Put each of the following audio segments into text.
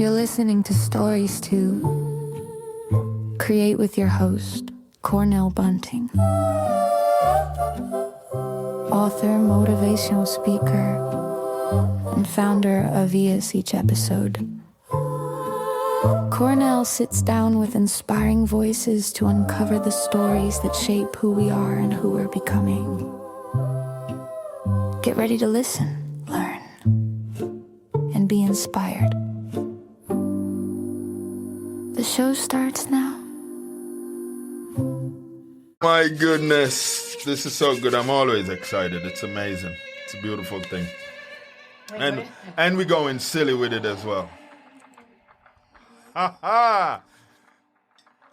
You're listening to Stories to Create with your host, Cornell Bunting. Author, motivational speaker, and founder of ES Each Episode. Cornell sits down with inspiring voices to uncover the stories that shape who we are and who we're becoming. Get ready to listen, learn, and be inspired. The show starts now. My goodness, this is so good. I'm always excited. It's amazing. It's a beautiful thing. And we're going silly with it as well. Ha ha!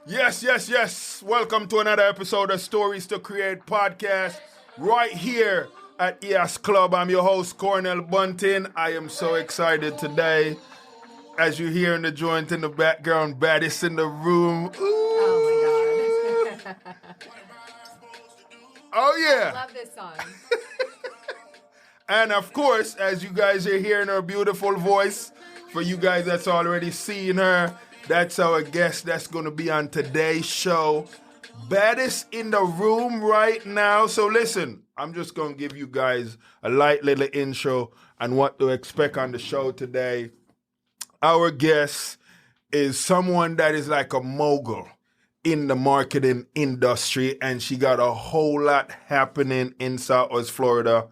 Yes. Welcome to another episode of Stories to Create podcast right here at ES Club. I'm your host, Cornell Bunting. I am so excited today. As you hear in the joint in the background, baddest in the room. Ooh. Oh my God. Oh yeah. I love this song. And of course, as you guys are hearing her beautiful voice, for you guys that's already seen her, that's our guest that's going to be on today's show. Baddest in the room right now. So listen, I'm just going to give you guys a light little intro on what to expect on the show today. Our guest is someone that is like a mogul in the marketing industry, and she got a whole lot happening in Southwest Florida.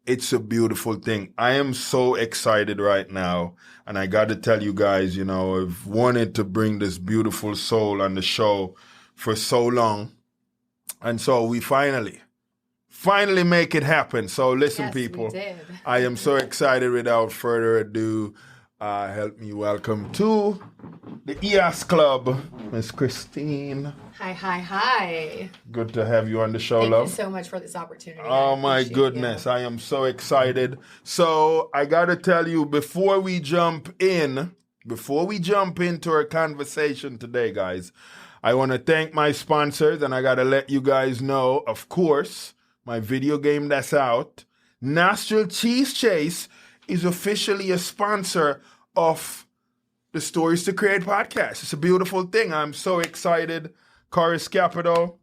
It's a beautiful thing. I am so excited right now, and I got to tell you guys, I've wanted to bring this beautiful soul on the show for so long, and so we finally make it happen. So listen, Yes, people, we did. I am so excited. Without further ado, help me welcome to the ES Club, Miss Christine. Hi. Good to have you on the show, Thank love. you so much for this opportunity. Oh I my appreciate goodness, you. I am so excited. So I gotta tell you, before we jump into our conversation today, guys, I want to thank my sponsors, and I gotta let you guys know, of course, my video game that's out, Nostril Cheese Chase, is officially a sponsor of the Stories to Create podcast. It's a beautiful thing. I'm so excited. Chorus Capital.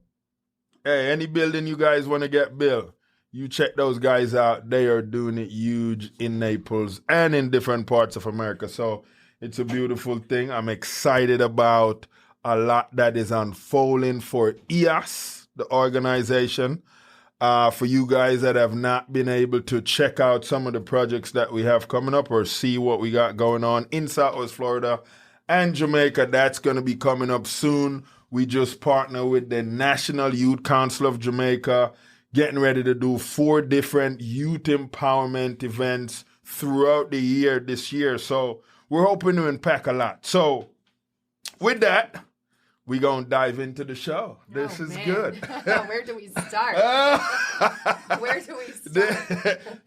Hey, any building you guys want to get built, you check those guys out. They are doing it huge in Naples and in different parts of America. So it's a beautiful thing. I'm excited about a lot that is unfolding for EOS, the organization. For you guys that have not been able to check out some of the projects that we have coming up or see what we got going on in Southwest Florida and Jamaica, that's going to be coming up soon. We just partner with the National Youth Council of Jamaica, getting ready to do 4 different youth empowerment events throughout the year this year. So we're hoping to unpack a lot. So with that, we're going to dive into the show. This is good. Where do we start?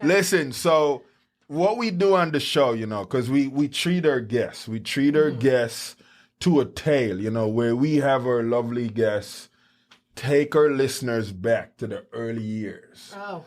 Listen, so what we do on the show, because we treat our guests. We treat our guests to a tale, where we have our lovely guests take our listeners back to the early years. Oh.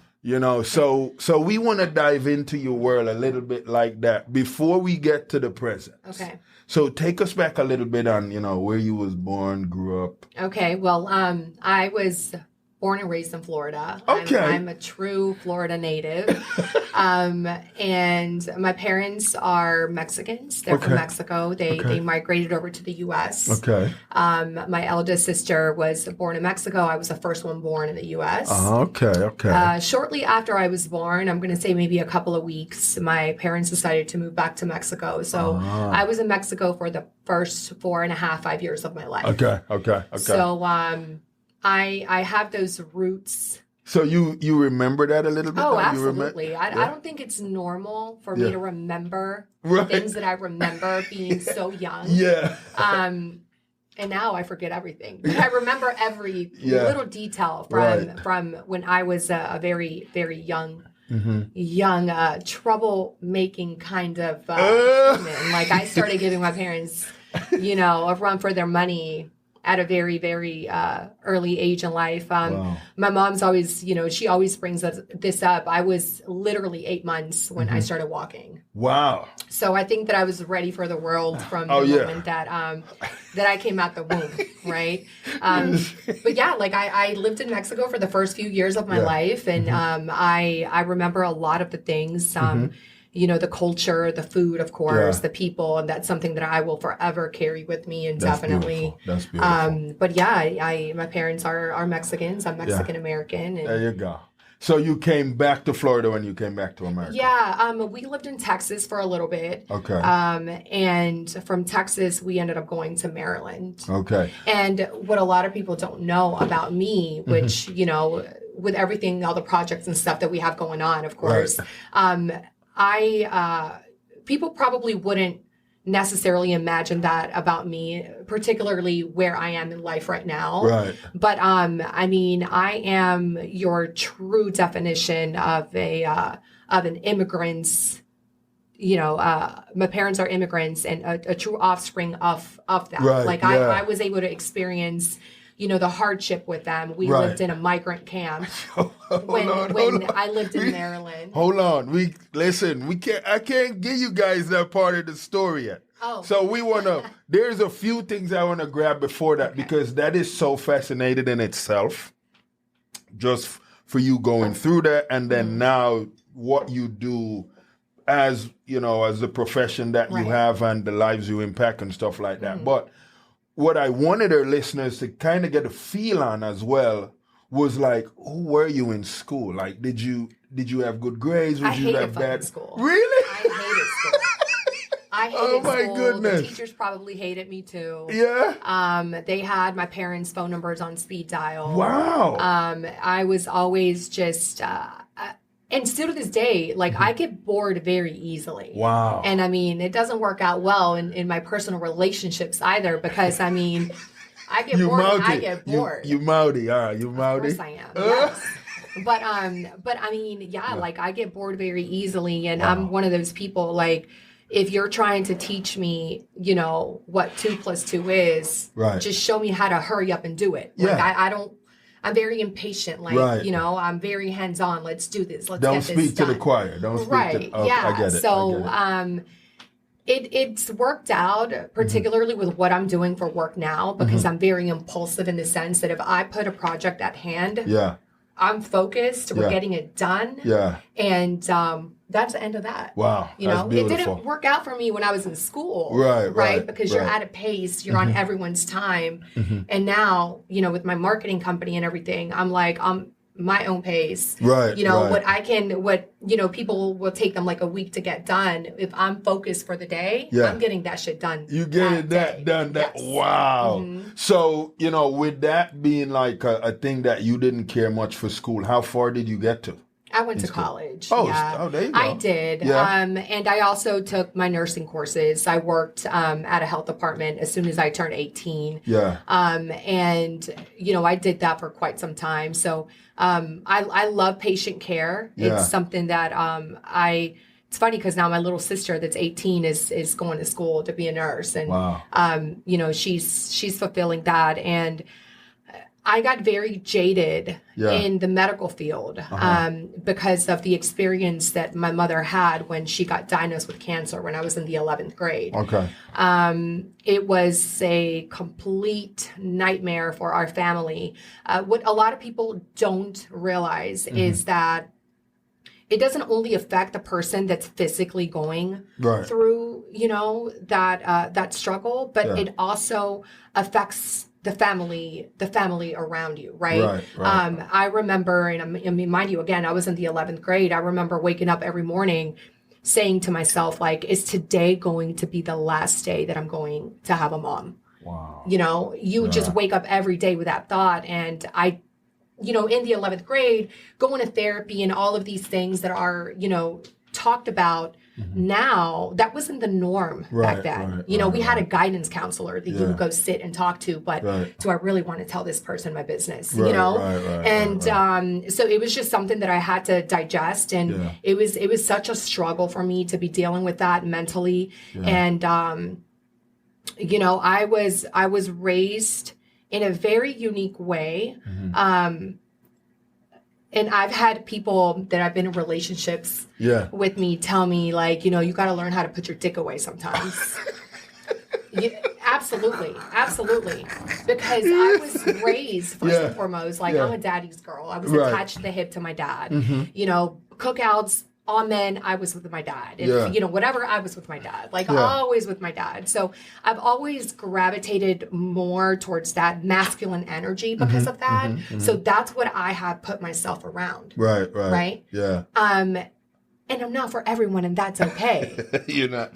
So we want to dive into your world a little bit like that before we get to the present. Okay. So take us back a little bit on, where you was born, grew up. Okay. Well, I was born and raised in Florida. Okay. I'm a true Florida native. And my parents are Mexicans. They're from Mexico. They migrated over to the U.S. Okay. My eldest sister was born in Mexico. I was the first one born in the U.S. Okay. Shortly after I was born, I'm going to say maybe a couple of weeks, my parents decided to move back to Mexico. So I was in Mexico for the first 5 years of my life. Okay. So I have those roots. So you remember that a little bit? Oh, absolutely. I don't think it's normal for me to remember things that I remember being so young. Yeah. And now I forget everything. But I remember every little detail from when I was a very, very young, troublemaking kind of woman. Like I started giving my parents, a run for their money at a very, very early age in life. My mom's always, she always brings this up. I was literally 8 months when I started walking. Wow. So I think that I was ready for the world from the moment that I came out the womb, right? But yeah, like I lived in Mexico for the first few years of my life, and I remember a lot of the things. The culture, the food, of course, the people, and that's something that I will forever carry with me, and That's definitely. Beautiful. That's beautiful. But yeah, my parents are Mexicans. I'm Mexican American. And there you go. So you came back to Florida when you came back to America? Yeah, we lived in Texas for a little bit. Okay. And from Texas, we ended up going to Maryland. Okay. And what a lot of people don't know about me, which, with everything, all the projects and stuff that we have going on, of course, people probably wouldn't necessarily imagine that about me, particularly where I am in life right now. Right. But I mean, I am your true definition of an immigrant's. My parents are immigrants, and a true offspring of that. Right, like I was able to experience, the hardship with them. We lived in a migrant camp when I lived in Maryland. Hold on. I can't give you guys that part of the story yet. Oh. So there's a few things I want to grab before that, because that is so fascinating in itself. Just for you going through that, and then now what you do as the profession that you have and the lives you impact and stuff like that. But what I wanted our listeners to kind of get a feel on as well was like, who were you in school? Like, did you have good grades? I hated fucking school. Really? I hated school. I hated school. Oh my goodness. The teachers probably hated me too. Yeah. They had my parents' phone numbers on speed dial. Wow. I was always just, and still to this day, like I get bored very easily. Wow. And I mean, it doesn't work out well in my personal relationships either, because I mean, I get bored. I get bored. You mouthy, you mouthy? Of course I am. Yes. But I mean, like I get bored very easily, and I'm one of those people, like, if you're trying to teach me, what 2 + 2 is, just show me how to hurry up and do it. Like I'm very impatient. Like, I'm very hands-on. Let's do this. Let's Don't get this speak to done. the choir. Don't speak to yeah. I get it. So, I get it. It's worked out, particularly with what I'm doing for work now, because I'm very impulsive in the sense that if I put a project at hand, I'm focused. We're getting it done. Yeah. And that's the end of that. Wow. It didn't work out for me when I was in school. Right. Because you're at a pace, you're on everyone's time. And now, with my marketing company and everything, I'm like, I'm my own pace. Right. What people will take them like a week to get done. If I'm focused for the day, I'm getting that shit done. You getting that done. Wow. So, with that being like a thing that you didn't care much for school, how far did you get to? I went to college. Oh, there you go. I did. Yeah. And I also took my nursing courses. I worked at a health department as soon as I turned 18. Yeah. And, I did that for quite some time. So I love patient care. Yeah. It's something that it's funny because now my little sister that's 18 is going to school to be a nurse. And, wow. She's fulfilling that. And I got very jaded in the medical field because of the experience that my mother had when she got diagnosed with cancer when I was in the 11th grade. Okay. It was a complete nightmare for our family. What a lot of people don't realize is that it doesn't only affect the person that's physically going through, that struggle, but it also affects the family around you, right? I remember, and I mean, mind you, again, I was in the 11th grade. I remember waking up every morning saying to myself, like, is today going to be the last day that I'm going to have a mom? Wow. You just wake up every day with that thought. And I, in the 11th grade, going to therapy and all of these things that are, talked about now, that wasn't the norm back then. We had a guidance counselor that you would go sit and talk to, but do I really want to tell this person my business? So it was just something that I had to digest, and it was such a struggle for me to be dealing with that mentally. And I was raised in a very unique way. And I've had people that I've been in relationships with me tell me, like, you know, you got to learn how to put your dick away sometimes. Absolutely. Because I was raised, first and foremost, like I'm a daddy's girl. I was attached to the hip to my dad. You know, cookouts, all men, I was with my dad. If, you know, whatever, I was with my dad. Like always with my dad. So I've always gravitated more towards that masculine energy because of that. So that's what I have put myself around. Right? Yeah. And I'm not for everyone, and that's okay. You're not.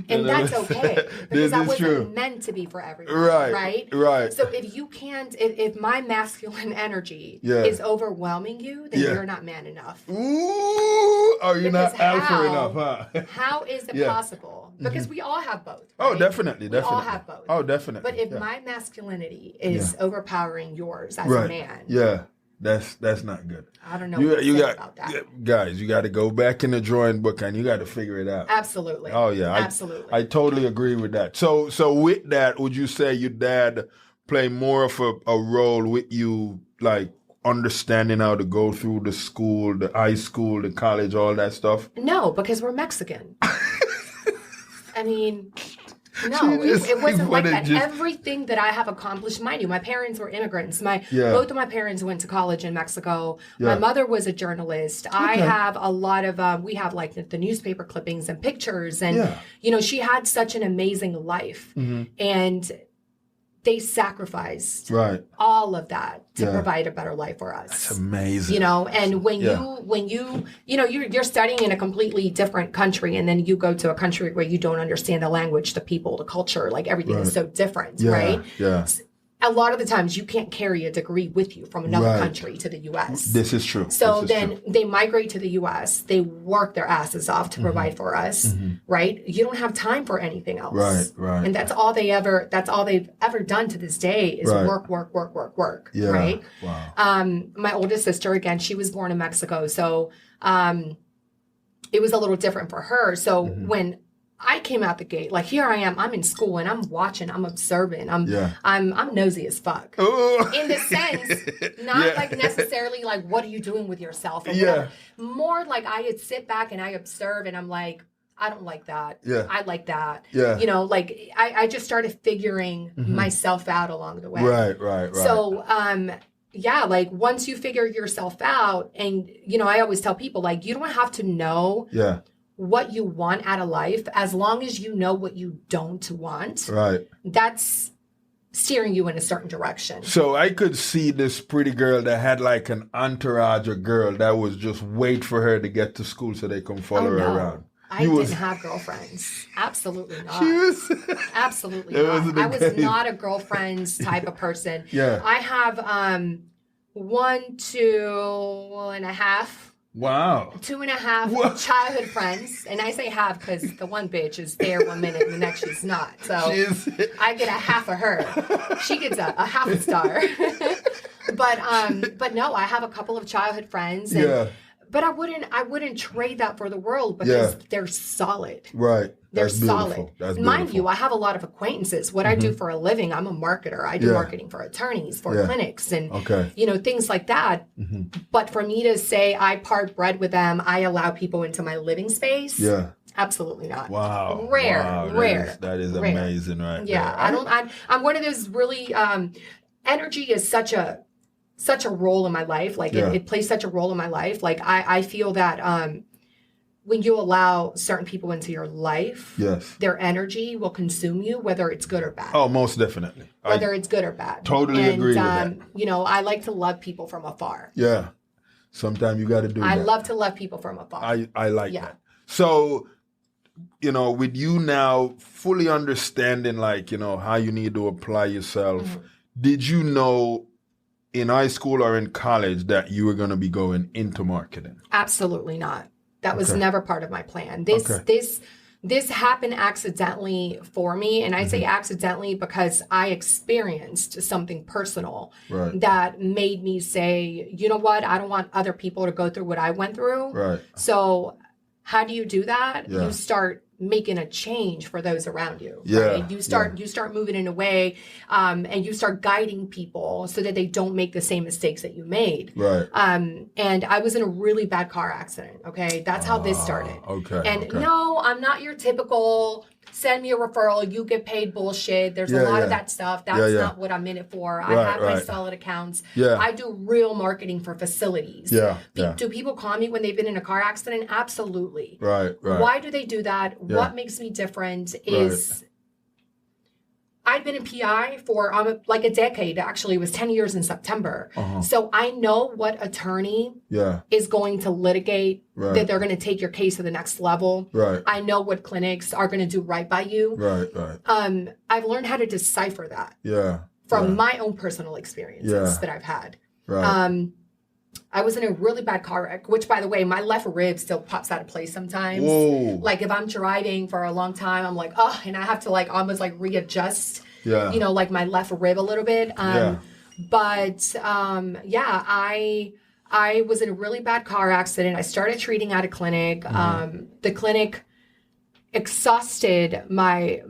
And that's okay. Because I wasn't meant to be for everyone. Right. So if you can't, if my masculine energy is overwhelming you, then you're not man enough. Ooh, or you're not alpha enough, huh? How is it possible? Because we all have both. Right? Oh, definitely. We all have both. Oh, definitely. But if my masculinity is overpowering yours as a man. Yeah. That's not good. I don't know what to say about that. Guys, you got to go back in the drawing book and you got to figure it out. Absolutely. Oh, yeah. Absolutely. I totally agree with that. So with that, would you say your dad played more of a role with you, like understanding how to go through the school, the high school, the college, all that stuff? No, because we're Mexican. I mean... No, it wasn't like that. Everything that I have accomplished, mind you, my parents were immigrants. Both of my parents went to college in Mexico. My mother was a journalist. I have a lot of, we have like the newspaper clippings and pictures. And, you know, she had such an amazing life. And they sacrificed all of that to provide a better life for us. That's amazing. You know, and when you're studying in a completely different country, and then you go to a country where you don't understand the language, the people, the culture, like everything is so different, right? Yeah. A lot of the times you can't carry a degree with you from another country to the U.S. This is true. So then they migrate to the U.S. They work their asses off to provide for us, right? You don't have time for anything else. Right. And that's all they've ever done to this day is work, right? Wow. My oldest sister, again, she was born in Mexico. So it was a little different for her. So when I came out the gate, like here I am, I'm in school and I'm watching, I'm observing, I'm nosy as fuck. Ooh. In the sense, not like necessarily like, what are you doing with yourself? Or whatever. More like I sit back and I observe and I'm like, I don't like that. I like that. You know, like I just started figuring myself out along the way. Right. So, like once you figure yourself out, and, you know, I always tell people, like, you don't have to know what you want out of life, as long as you know what you don't want. Right. That's steering you in a certain direction. So I could see this pretty girl that had like an entourage of girl that was just wait for her to get to school so they can follow her around. I didn't have girlfriends. Absolutely not. Absolutely not. I was not a girlfriends type of person. I have 1, 2.5. Wow. 2.5 childhood friends. And I say have because the one bitch is there 1 minute and the next she's not. So I get a half of her. She gets a half a star. But no, I have a couple of childhood friends. And, but I wouldn't trade that for the world because they're solid. Right. They're That's solid. That's Mind you, I have a lot of acquaintances. What I do for a living, I'm a marketer. I do marketing for attorneys, for clinics, and you know, things like that. But for me to say I part bread with them, I allow people into my living space. Absolutely not. Wow. Rare. That is amazing, right? Yeah. There. I'm one of those really energy is such a role in my life. Like it plays such a role in my life. Like I feel that when you allow certain people into your life, their energy will consume you, whether it's good or bad. Oh, most definitely. Whether it's good or bad. Totally agree with that. You know, I like to love people from afar. Yeah. Sometimes you got to do that. I love to love people from afar. I like that. So, you know, with you now fully understanding, like, you know, how you need to apply yourself, did you know in high school or in college that you were going to be going into marketing? Absolutely not. That was never part of my plan. This happened accidentally for me. And I say accidentally because I experienced something personal that made me say, you know what? I don't want other people to go through what I went through. Right. So how do you do that? Yeah. You start making a change for those around you. Yeah. Right? You start moving in a way, and you start guiding people so that they don't make the same mistakes that you made. Right. And I was in a really bad car accident. Okay. That's how this started. Okay. And no, I'm not your typical send me a referral, you get paid bullshit. There's a lot of that stuff. That's not what I'm in it for. I have my solid accounts. Yeah. I do real marketing for facilities. Yeah. Do people call me when they've been in a car accident? Absolutely. Right. Why do they do that? What makes me different is I've been in PI for like a decade. Actually, it was 10 years in September. So I know what attorney is going to litigate, that they're going to take your case to the next level. Right. I know what clinics are going to do right by you. Right. I've learned how to decipher that from my own personal experiences that I've had. Right. I was in a really bad car wreck, which, by the way, my left rib still pops out of place sometimes. Whoa. Like if I'm driving for a long time, I'm like, oh, and I have to like almost like readjust, like my left rib a little bit. But I was in a really bad car accident. I started treating at a clinic. The clinic exhausted my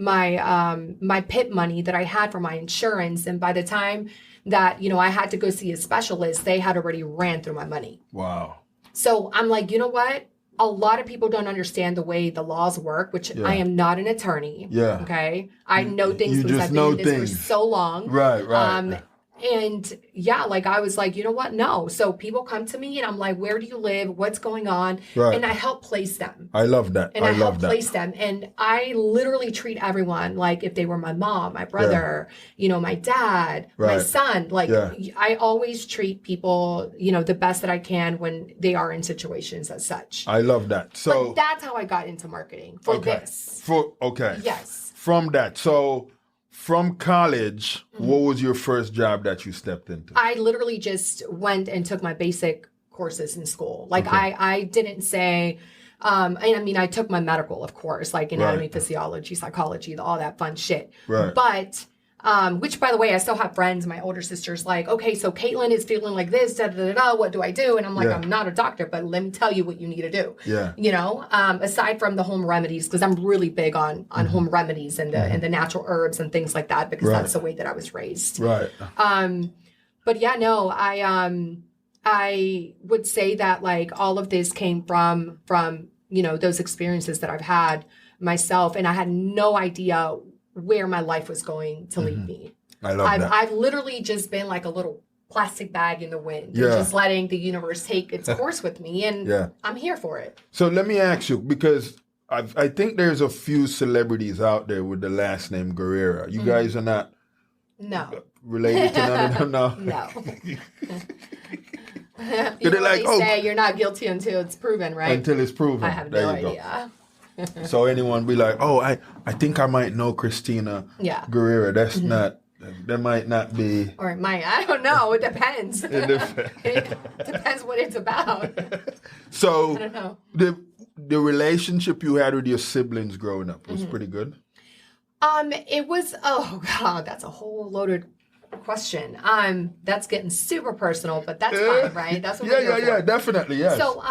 PIP money that I had for my insurance, and by the time that I had to go see a specialist, they had already ran through my money. Wow. So I'm like, you know what? A lot of people don't understand the way the laws work, which I am not an attorney. Yeah. Okay. I know things because I've been in this for so long. Right. And like I was like, you know what? No. So people come to me and I'm like, where do you live? What's going on? Right. And I help place them. I love that. And I help place them. And I literally treat everyone like if they were my mom, my brother, my dad, my son. Like I always treat people, the best that I can when they are in situations as such. I love that. So but that's how I got into marketing for this. Yes. From that. So from college, what was your first job that you stepped into? I literally just went and took my basic courses in school. Like I didn't say, I took my medical, of course, like anatomy, physiology, psychology, all that fun shit. Right. But, which by the way, I still have friends. My older sister's like, okay, so Caitlin is feeling like this, what do I do? And I'm like, I'm not a doctor, but let me tell you what you need to do. Yeah. Aside from the home remedies, because I'm really big on home remedies and the natural herbs and things like that, because that's the way that I was raised. Right. But I would say that like all of this came from those experiences that I've had myself, and I had no idea where my life was going to lead me. I love that. I've literally just been like a little plastic bag in the wind, and just letting the universe take its course with me, and I'm here for it. So let me ask you, because I think there's a few celebrities out there with the last name Guerra. You guys are not related to none of them? No. No. They say you're not guilty until it's proven, right? Until it's proven. I have no idea. So anyone be like, oh, I think I might know Christina Guerra. That's not, that might not be. Or it might, I don't know. It depends. It depends what it's about. So I don't know. The relationship you had with your siblings growing up was pretty good? It was, oh God, that's a whole loaded question. That's getting super personal, but that's fine, right? That's what we're here for. Definitely, yes. So,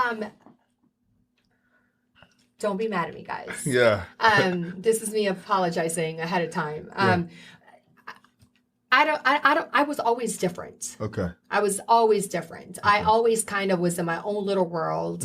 don't be mad at me, guys. Yeah. This is me apologizing ahead of time. I was always different. Okay. I was always different. Okay. I always kind of was in my own little world.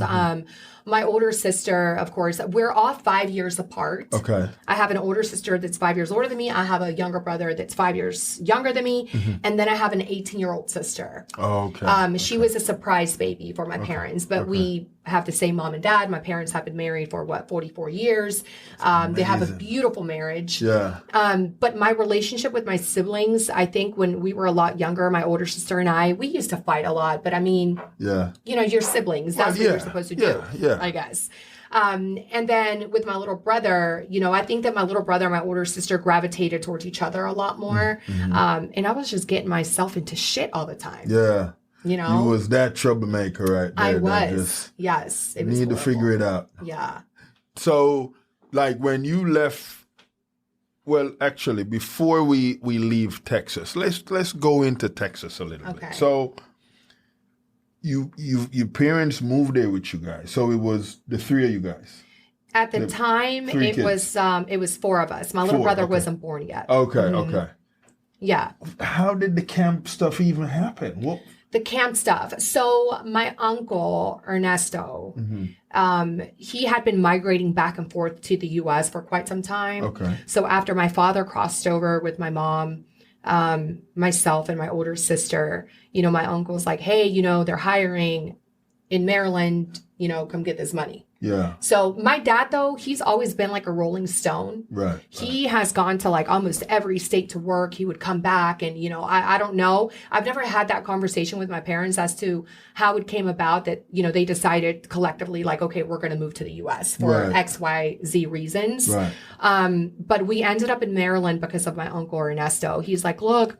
My older sister, of course, we're all 5 years apart. Okay. I have an older sister that's 5 years older than me. I have a younger brother that's 5 years younger than me. And then I have an 18-year-old sister. Oh, okay. She was a surprise baby for my parents, but we have the same mom and dad. My parents have been married for 44 years. They have a beautiful marriage. Yeah. But my relationship with my siblings, I think when we were a lot younger, my older sister and I, we used to fight a lot, but I mean, your siblings, that's what you're supposed to do, I guess. And then with my little brother, I think that my little brother and my older sister gravitated towards each other a lot more. And I was just getting myself into shit all the time. Yeah. You was that troublemaker right there. I was. Yes. It was need horrible. To figure it out. Yeah. So, like when you left, well, actually, before we leave Texas, let's go into Texas a little bit. So, your parents moved there with you guys, so it was the three of you guys. At the time, it was four of us. My little brother wasn't born yet. Okay. Yeah. How did the camp stuff even happen? What? The camp stuff. So my uncle, Ernesto, he had been migrating back and forth to the U.S. for quite some time. Okay. So after my father crossed over with my mom, myself and my older sister, my uncle's like, hey, they're hiring in Maryland, come get this money. Yeah. So my dad, though, he's always been like a rolling stone. Right. He has gone to like almost every state to work. He would come back and, I don't know. I've never had that conversation with my parents as to how it came about that, they decided collectively like, okay, we're going to move to the U.S. for X, Y, Z reasons. Right. But we ended up in Maryland because of my uncle Ernesto. He's like, look,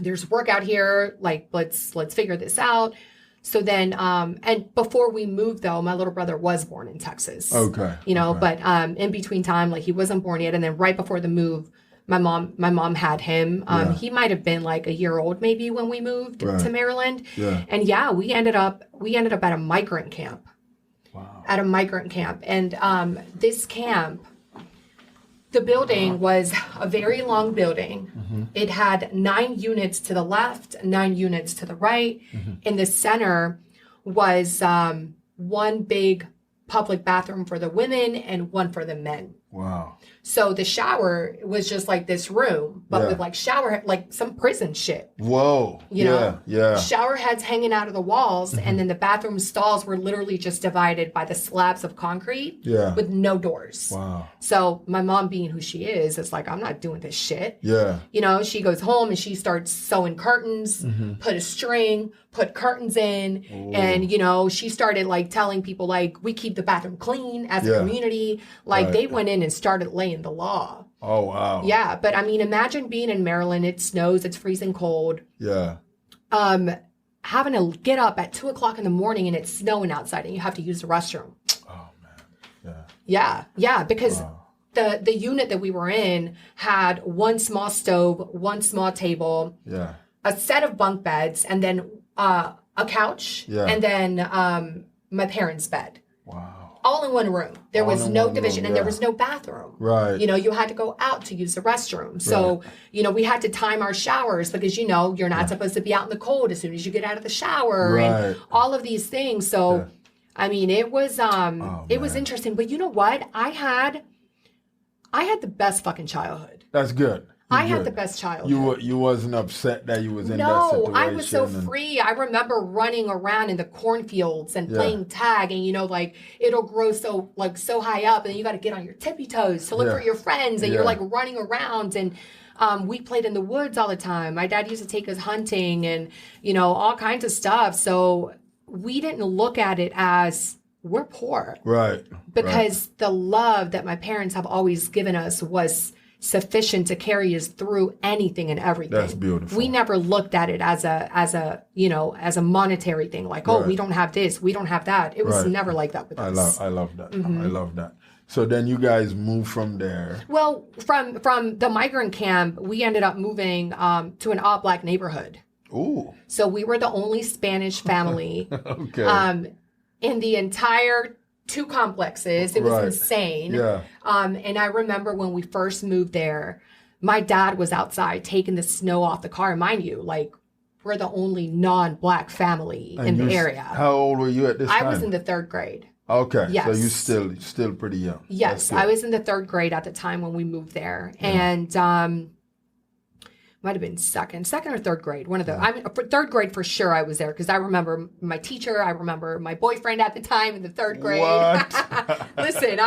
there's work out here. Like, let's figure this out. So then, and before we moved though, my little brother was born in Texas. Okay. But in between time, like he wasn't born yet. And then right before the move, my mom had him. He might have been like a year old maybe when we moved to Maryland. Yeah. And we ended up at a migrant camp. Wow. At a migrant camp. And this camp, the building was a very long building. It had 9 units to the left, 9 units to the right. In the center was one big public bathroom for the women and one for the men. Wow. So the shower was just like this room, but with like shower, like some prison shit. Whoa. Yeah. Shower heads hanging out of the walls. And then the bathroom stalls were literally just divided by the slabs of concrete with no doors. Wow. So my mom being who she is like, I'm not doing this shit. Yeah. She goes home and she starts sewing curtains, put a string, put curtains in. Ooh. And, she started like telling people like, we keep the bathroom clean as a community. Like they went in and started laying the law. Oh, wow. Yeah. But I mean, imagine being in Maryland. It snows. It's freezing cold. Yeah. Having to get up at 2:00 in the morning and it's snowing outside and you have to use the restroom. Oh, man. Yeah. Yeah. Because the unit that we were in had one small stove, one small table, a set of bunk beds, and then a couch, and then my parents' bed. Wow. All in one room. There was no division and there was no bathroom. Right. You had to go out to use the restroom. So, we had to time our showers because, you're not supposed to be out in the cold as soon as you get out of the shower and all of these things. So, I mean, it was was interesting. But you know what? I had the best fucking childhood. That's good. I had the best childhood. You wasn't upset that you was in that situation. No, I was so free. I remember running around in the cornfields and playing tag, and like it'll grow so high up, and you got to get on your tippy toes to look for your friends, and you're like running around. And we played in the woods all the time. My dad used to take us hunting, and all kinds of stuff. So we didn't look at it as we're poor, right? Because the love that my parents have always given us was sufficient to carry us through anything and everything. That's beautiful. We never looked at it as a monetary thing. Like, we don't have this, we don't have that. It was never like that with us. I love that. I love that. So then you guys moved from there. Well, from the migrant camp, we ended up moving to an all black neighborhood. Ooh. So we were the only Spanish family in the entire 2 complexes. It was insane. Yeah. And I remember when we first moved there, my dad was outside taking the snow off the car. Mind you, like we're the only non-black family in the area. How old were you at this time? I was in the 3rd grade. Okay. Yes. So you still pretty young. Yes. I was in the 3rd grade at the time when we moved there. Yeah. And might have been second or 3rd grade. One of the, I mean, for 3rd grade for sure I was there because I remember my teacher. I remember my boyfriend at the time in the 3rd grade. What? Listen,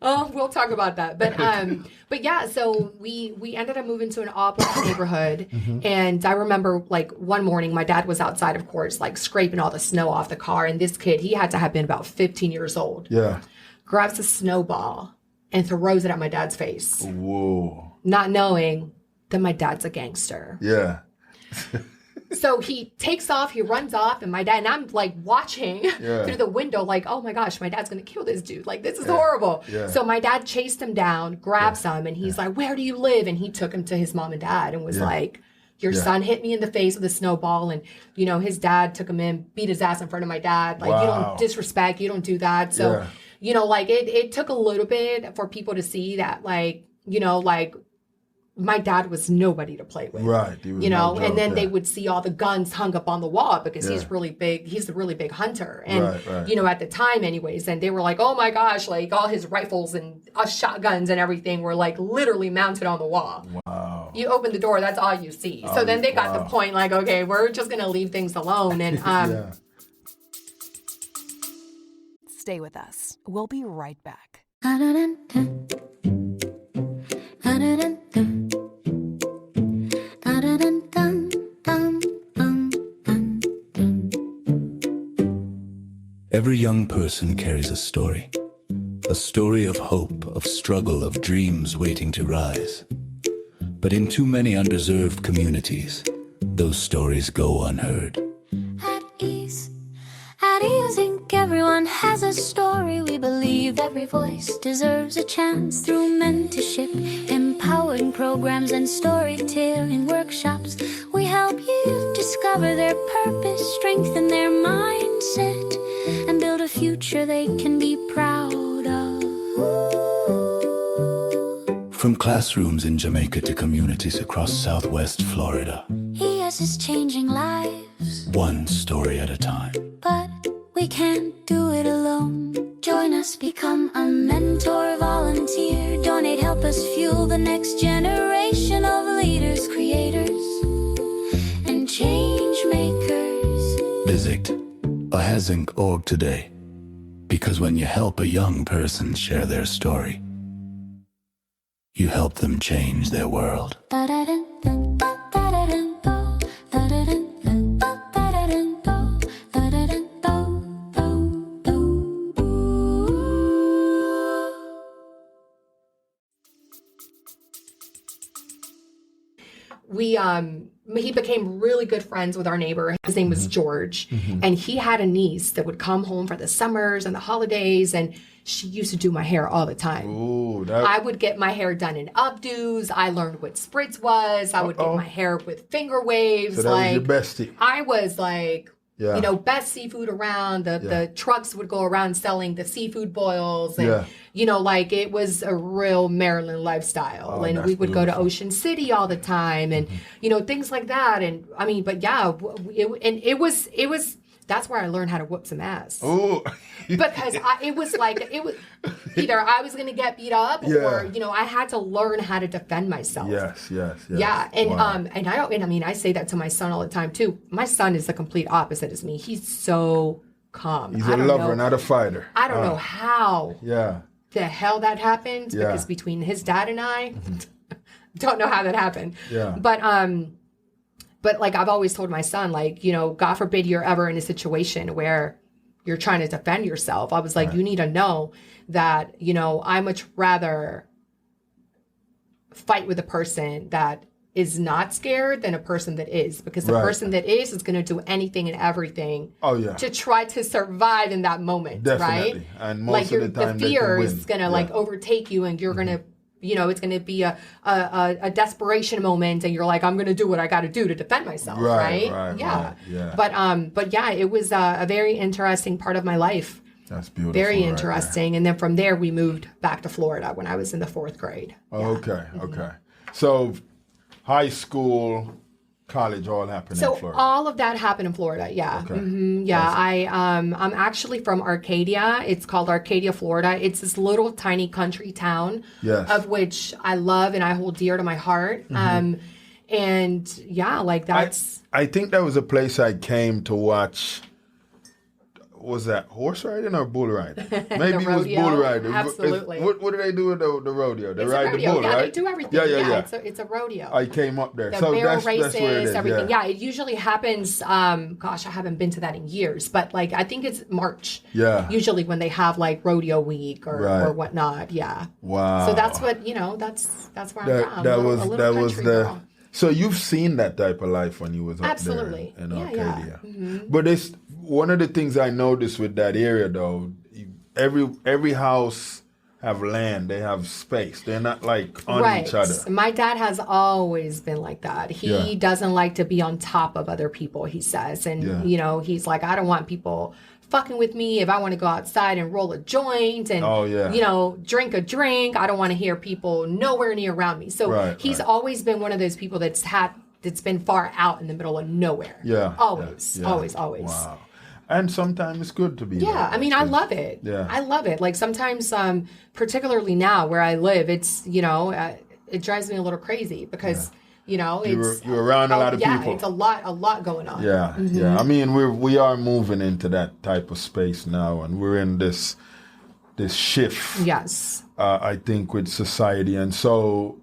we'll talk about that. But yeah, so we ended up moving to an all black neighborhood. And I remember like one morning my dad was outside, of course, like scraping all the snow off the car. And this kid, he had to have been about 15 years old. Yeah. Grabs a snowball and throws it at my dad's face. Whoa. Not knowing that my dad's a gangster. Yeah. So he takes off, he runs off, and I'm like watching through the window, like, oh my gosh, my dad's gonna kill this dude. Like, this is horrible. Yeah. So my dad chased him down, grabs him, and he's like, where do you live? And he took him to his mom and dad and was like, your son hit me in the face with a snowball, and his dad took him in, beat his ass in front of my dad. Like, you don't disrespect, you don't do that. So, like it took a little bit for people to see that, like, like my dad was nobody to play with. Right. And then they would see all the guns hung up on the wall because he's really big. He's a really big hunter. And, at the time anyways, and they were like, oh my gosh, like all his rifles and shotguns and everything were like literally mounted on the wall. Wow. You open the door, that's all you see. So then they got the point, like, okay, we're just going to leave things alone. And, Stay with us. We'll be right back. Every young person carries a story of hope, of struggle, of dreams waiting to rise. But in too many underserved communities, those stories go unheard. At ease Inc. everyone has a story. We believe every voice deserves a chance. Through mentorship, empowering programs, and storytelling workshops, we help you discover their purpose, strengthen their mindset, and build a future they can be proud of. From classrooms in Jamaica to communities across Southwest Florida, ES is changing lives, one story at a time. but we can't do it alone. Join us, become a mentor, volunteer, donate, help us fuel the next generation of leaders, creators, and change makers. Visit ahasink.org today, because when you help a young person share their story, you help them change their world. He became really good friends with our neighbor. His name was George, and he had a niece that would come home for the summers and the holidays, and she used to do my hair all the time. Ooh, I would get my hair done in updos. I learned what spritz was. I would get my hair with finger waves. So that was your bestie. I was like, best seafood around. The trucks would go around selling the seafood boils. And, like it was a real Maryland lifestyle. And we would go to Ocean City all the time and, things like that. And I mean, but it was, that's where I learned how to whoop some ass. Oh, because it was either I was going to get beat up or, I had to learn how to defend myself. Yes. Yeah. And, I say that to my son all the time too. My son is the complete opposite as me. He's so calm. He's a lover, not a fighter. I don't know how the hell that happened because between his dad and I, don't know how that happened. Yeah. But like I've always told my son, like, God forbid you're ever in a situation where you're trying to defend yourself. I was like, you need to know that, I much rather fight with a person that is not scared than a person that is. Because the person that is going to do anything and everything to try to survive in that moment. Definitely. Right? And most of the time the fear is going to like overtake you and you're going to, it's going to be a desperation moment, and you're like, I'm going to do what I got to do to defend myself, right? Yeah. But yeah, it was a very interesting part of my life. That's beautiful. Very interesting. And then from there, we moved back to Florida when I was in the 4th grade. Okay. So high school, college, all happened in Florida. So all of that happened in Florida. Yeah. Okay. Yeah. I'm actually from Arcadia. It's called Arcadia, Florida. It's this little tiny country town of which I love and I hold dear to my heart. And yeah, like that's. I think that was a place I came to watch. Was that horse riding or bull riding? Maybe it was bull riding. Absolutely. What do they do with the rodeo? They ride the bull, right? right? They do everything. Yeah. It's a rodeo. I came up there. The so barrel that's races, where it is. everything. Yeah, it usually happens. Gosh, I haven't been to that in years, but like I think it's March. Yeah. Usually when they have like rodeo week or whatnot. Yeah. Wow. So that's what that's where I'm from. That was the. Girl. So you've seen that type of life when you was up there in Arcadia. Yeah. But it's one of the things I noticed with that area though. Every house have land, they have space. They're not like on each other. My dad has always been like that. He doesn't like to be on top of other people, he says. And, you know, he's like, I don't want people fucking with me. If I want to go outside and roll a joint and, you know, drink a drink, I don't want to hear people nowhere near around me. So he's always been one of those people that's been far out in the middle of nowhere. Always. Wow. And sometimes it's good to be there. I mean, I love it. I love it. Like sometimes, particularly now where I live, it's, you know, it drives me a little crazy because, you know, you're around a lot of people. It's a lot going on. I mean, we are moving into that type of space now, and we're in this shift. Yes. I think with society, and so,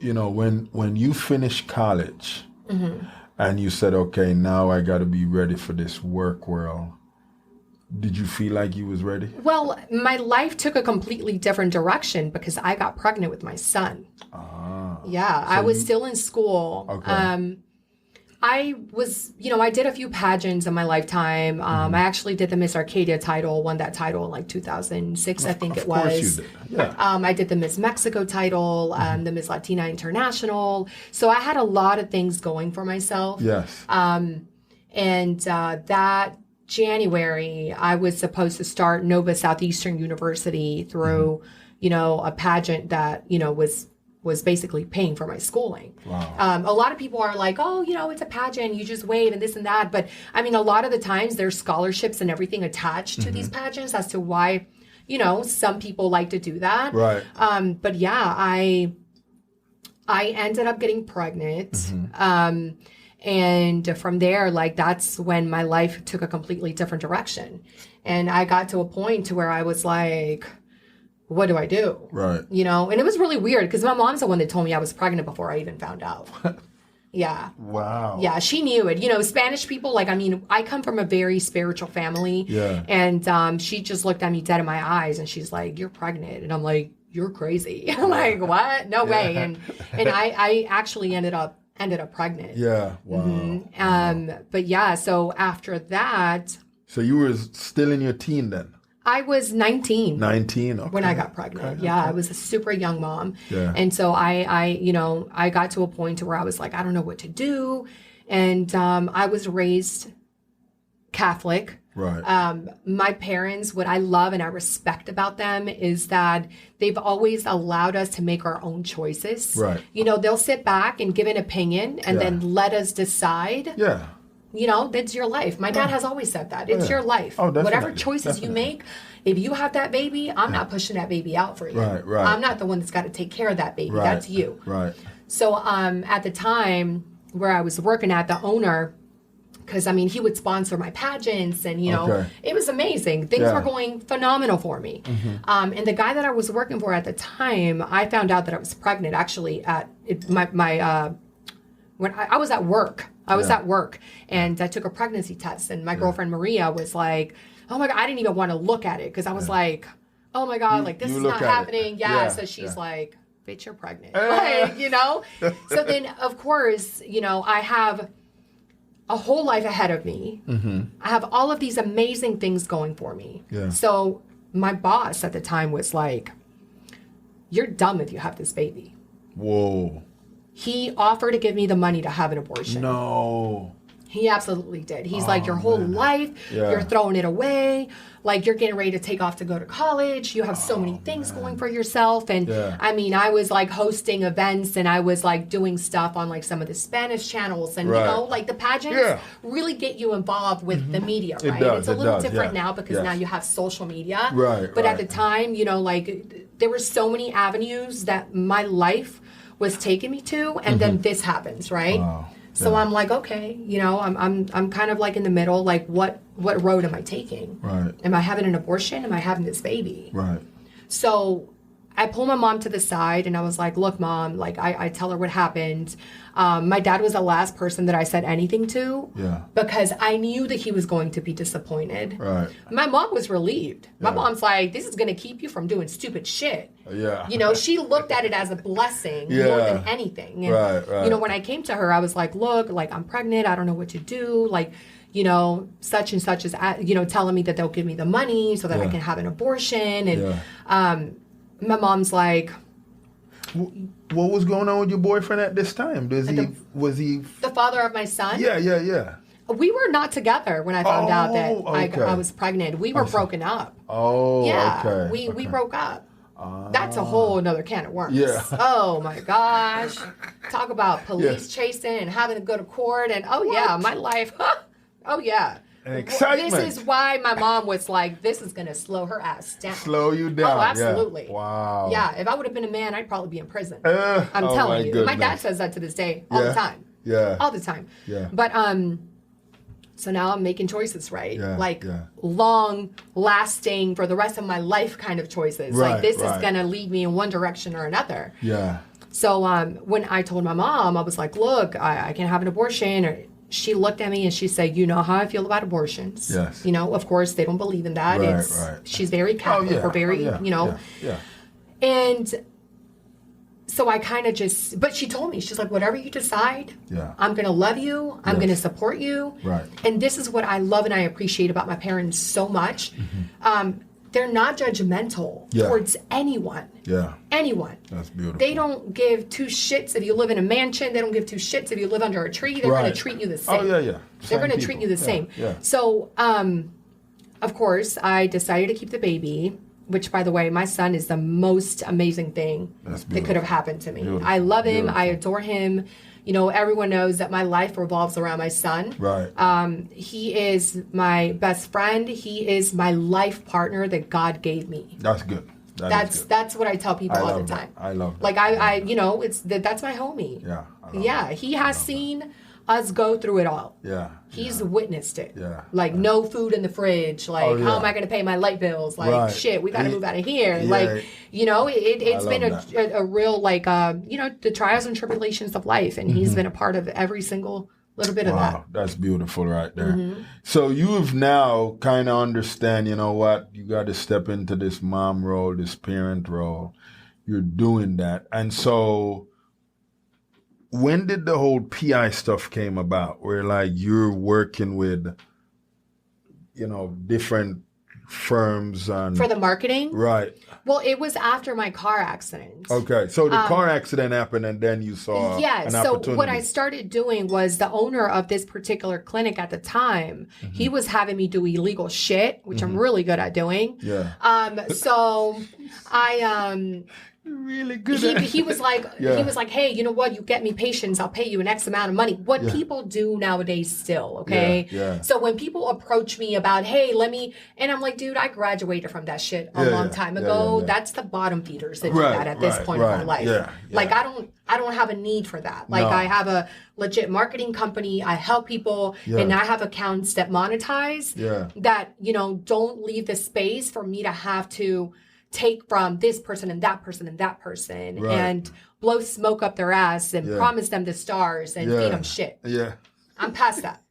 you know, when you finish college. And you said, okay, now I got to be ready for this work world. Did you feel like you was ready? Well, my life took a completely different direction because I got pregnant with my son. I was still in school. Okay. I was, you know, I did a few pageants in my lifetime. I actually did the Miss Arcadia title, won that title in like 2006, I think it was. Of course you did. Yeah. I did the Miss Mexico title, the Miss Latina International. So I had a lot of things going for myself. Yes. And that January, I was supposed to start Nova Southeastern University through, you know, a pageant that, you know, was basically paying for my schooling. Wow. A lot of people are like, oh, you know, it's a pageant, you just wait and this and that. But I mean, a lot of the times there's scholarships and everything attached to these pageants as to why, you know, some people like to do that. Right. But yeah, I ended up getting pregnant. And from there, like, that's when my life took a completely different direction. And I got to a point to where I was like, what do I do? Right. You know, and it was really weird because my mom's the one that told me I was pregnant before I even found out. Yeah. Wow. Yeah, she knew it. You know, Spanish people, like, I mean, I come from a very spiritual family. Yeah. And she just looked at me dead in my eyes and she's like, you're pregnant. And I'm like, you're crazy. I'm like, what? No way. And I actually ended up pregnant. Yeah. Wow. But yeah, so after that. So you were still in your teen then? I was 19. 19, okay. When I got pregnant. Okay, I was a super young mom. Yeah. And so I got to a point to where I was like, I don't know what to do. And I was raised Catholic. Right. My parents, what I love and I respect about them is that they've always allowed us to make our own choices. Right. You know, they'll sit back and give an opinion and then let us decide. Yeah. You know, that's your life. My dad has always said that. It's your life. Oh, definitely. Whatever choices you make, if you have that baby, I'm not pushing that baby out for you. Right. I'm not the one that's got to take care of that baby. Right. That's you. Right. So at the time where I was working at, the owner, because I mean, he would sponsor my pageants and, you know, it was amazing. Things were going phenomenal for me. And the guy that I was working for at the time, I found out that I was pregnant actually at when I was at work. I was at work and I took a pregnancy test and my girlfriend Maria was like, oh my God, I didn't even want to look at it because I was like, oh my God, like this is not happening. So she's like, bitch, you're pregnant. Like, you know? So then of course, you know, I have a whole life ahead of me. I have all of these amazing things going for me. Yeah. So my boss at the time was like, you're dumb if you have this baby. Whoa. He offered to give me the money to have an abortion. No. He absolutely did. He's like, your whole life, you're throwing it away. Like, you're getting ready to take off to go to college. You have so many things going for yourself. And I mean, I was like hosting events and I was like doing stuff on like some of the Spanish channels. And, you know, like the pageants really get you involved with the media, right? It's a little different now because now you have social media. Right. But at the time, you know, like there were so many avenues that my life was taking me to, and then this happens, right? Wow. So I'm like, okay, you know, I'm kind of like in the middle, like what road am I taking? Right. Am I having an abortion? Am I having this baby? Right. So I pull my mom to the side and I was like, look, Mom, like I tell her what happened. My dad was the last person that I said anything to because I knew that he was going to be disappointed. Right. My mom was relieved. My mom's like, this is going to keep you from doing stupid shit. Yeah. You know, she looked at it as a blessing more than anything. And, right. you know, when I came to her, I was like, look, like I'm pregnant. I don't know what to do. Like, you know, such and such is, you know, telling me that they'll give me the money so that I can have an abortion. And, My mom's like, What was going on with your boyfriend at this time? Was he? the father of my son? Yeah. We were not together when I found out that okay. I was pregnant. We were broken up. Oh, Yeah, okay. we broke up. That's a whole another can of worms. Yeah. Oh my gosh. Talk about police chasing and having to go to court and yeah, my life. Oh yeah. And excitement. This is why my mom was like, this is going to slow her ass down. Slow you down. Oh, absolutely. Yeah. Wow. Yeah, if I would have been a man, I'd probably be in prison. I'm telling you. Goodness. My dad says that to this day all the time. Yeah. All the time. Yeah. But so now I'm making choices, right? Yeah. Long lasting for the rest of my life kind of choices. Right, like this right. is going to lead me in one direction or another. Yeah. So when I told my mom, I was like, look, I can have an abortion. Or she looked at me and she said, you know how I feel about abortions. Yes. You know, of course, they don't believe in that. Right. She's very Catholic or very, Yeah. And so I kind of just, but she told me, she's like, whatever you decide, I'm going to love you. I'm going to support you. Right. And this is what I love and I appreciate about my parents so much. They're not judgmental towards anyone. Yeah. Anyone. That's beautiful. They don't give two shits if you live in a mansion. They don't give two shits if you live under a tree. They're going to treat you the same. Oh, yeah. They're going to treat you the same. Yeah. So, of course, I decided to keep the baby, which, by the way, my son is the most amazing thing that could have happened to me. Beautiful. I love him. Beautiful. I adore him. You know, everyone knows that my life revolves around my son. Right. He is my best friend. He is my life partner that God gave me. That's good. That's what I tell people all the time. I love that. Like I you know, that's my homie. Yeah. He has seen us go through it all. Yeah. He's witnessed it. Yeah. Like no food in the fridge. Like how am I going to pay my light bills? Like shit, we got to move out of here. Yeah. Like, you know, it's been that. a real like you know, the trials and tribulations of life, and he's been a part of every single little bit of that. Wow, that's beautiful right there. So you've now kind of understand, you know what, you got to step into this mom role, this parent role. You're doing that. And so when did the whole PI stuff came about where like you're working with, you know, different firms and For the marketing? Right. Well, it was after my car accident. Okay. So the car accident happened and then you saw an opportunity. So what I started doing was the owner of this particular clinic at the time, he was having me do illegal shit, which I'm really good at doing. Yeah. So I really good he was like hey, you know what, you get me patients, I'll pay you an X amount of money. What people do nowadays still, okay? Yeah. So when people approach me about, hey, and I'm like, dude, I graduated from that shit a long time ago. That's the bottom feeders that do that at this point of my life. Like I don't have a need for that. Like I have a legit marketing company. I help people and I have accounts that monetize that, you know, don't leave the space for me to have to take from this person and that person and that person and blow smoke up their ass and promise them the stars and feed them shit. Yeah. I'm past that.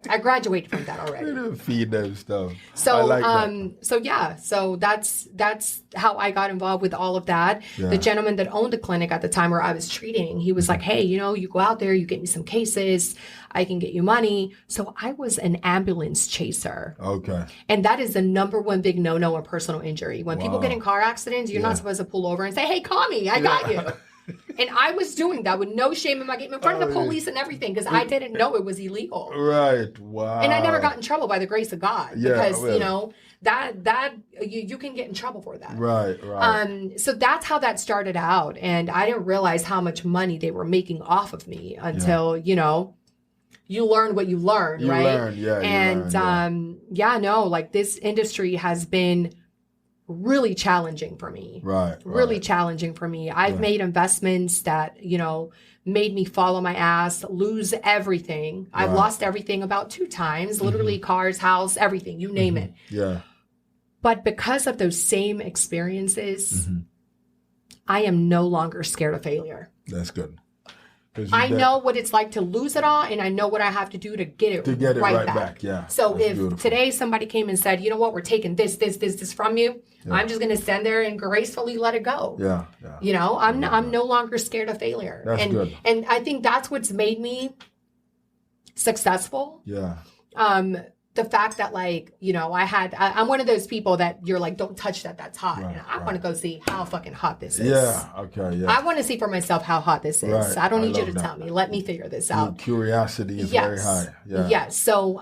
I graduated from that already. We don't feed them stuff. So, I like that. so that's how I got involved with all of that. Yeah. The gentleman that owned the clinic at the time where I was treating, he was like, hey, you know, you go out there, you get me some cases, I can get you money. So I was an ambulance chaser. Okay. And that is the number one big no-no in personal injury. When people get in car accidents, you're not supposed to pull over and say, hey, call me, I got you. And I was doing that with no shame in my game in front of the police and everything because I didn't know it was illegal. Right. Wow. And I never got in trouble by the grace of God because, you know, that you can get in trouble for that. Right. So that's how that started out. And I didn't realize how much money they were making off of me until, you know, you learn what you learn, right? Like this industry has been really challenging for me. Really challenging for me. I've made investments that, you know, made me fall on my ass, lose everything. I've lost everything about 2 times, literally cars, house, everything, you name it. Yeah. But because of those same experiences, I am no longer scared of failure. That's good. I know what it's like to lose it all, and I know what I have to do to get it right back. Yeah. So if today somebody came and said, you know what, we're taking this from you, I'm just going to stand there and gracefully let it go. Yeah. You know, I'm no longer scared of failure. That's good. And I think that's what's made me successful. Yeah. the fact that like, you know, I'm one of those people that you're like, don't touch that, that's hot. Right, And I want to go see how fucking hot this is. Yeah. Okay. Yeah. I want to see for myself how hot this is. Right, I don't I need you love to that. tell me. Let me figure this out. Curiosity is very high. Yeah. Yes. So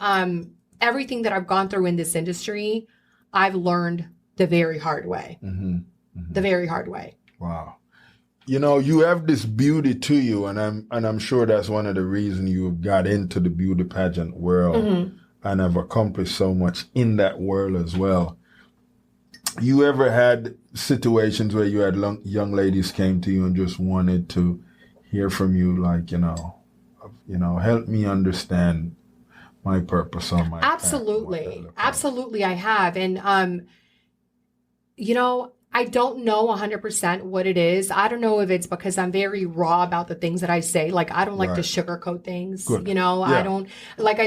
everything that I've gone through in this industry, I've learned the very hard way. The very hard way. Wow. You know, you have this beauty to you, and I'm sure that's one of the reasons you got into the beauty pageant world and have accomplished so much in that world as well. You ever had situations where you had young ladies came to you and just wanted to hear from you, like, you know, help me understand my purpose on my path, Absolutely. Absolutely, I have. And, you know, I don't know 100% what it is. I don't know if it's because I'm very raw about the things that I say. Like, I don't like to sugarcoat things. Good. You know, Yeah. I don't like,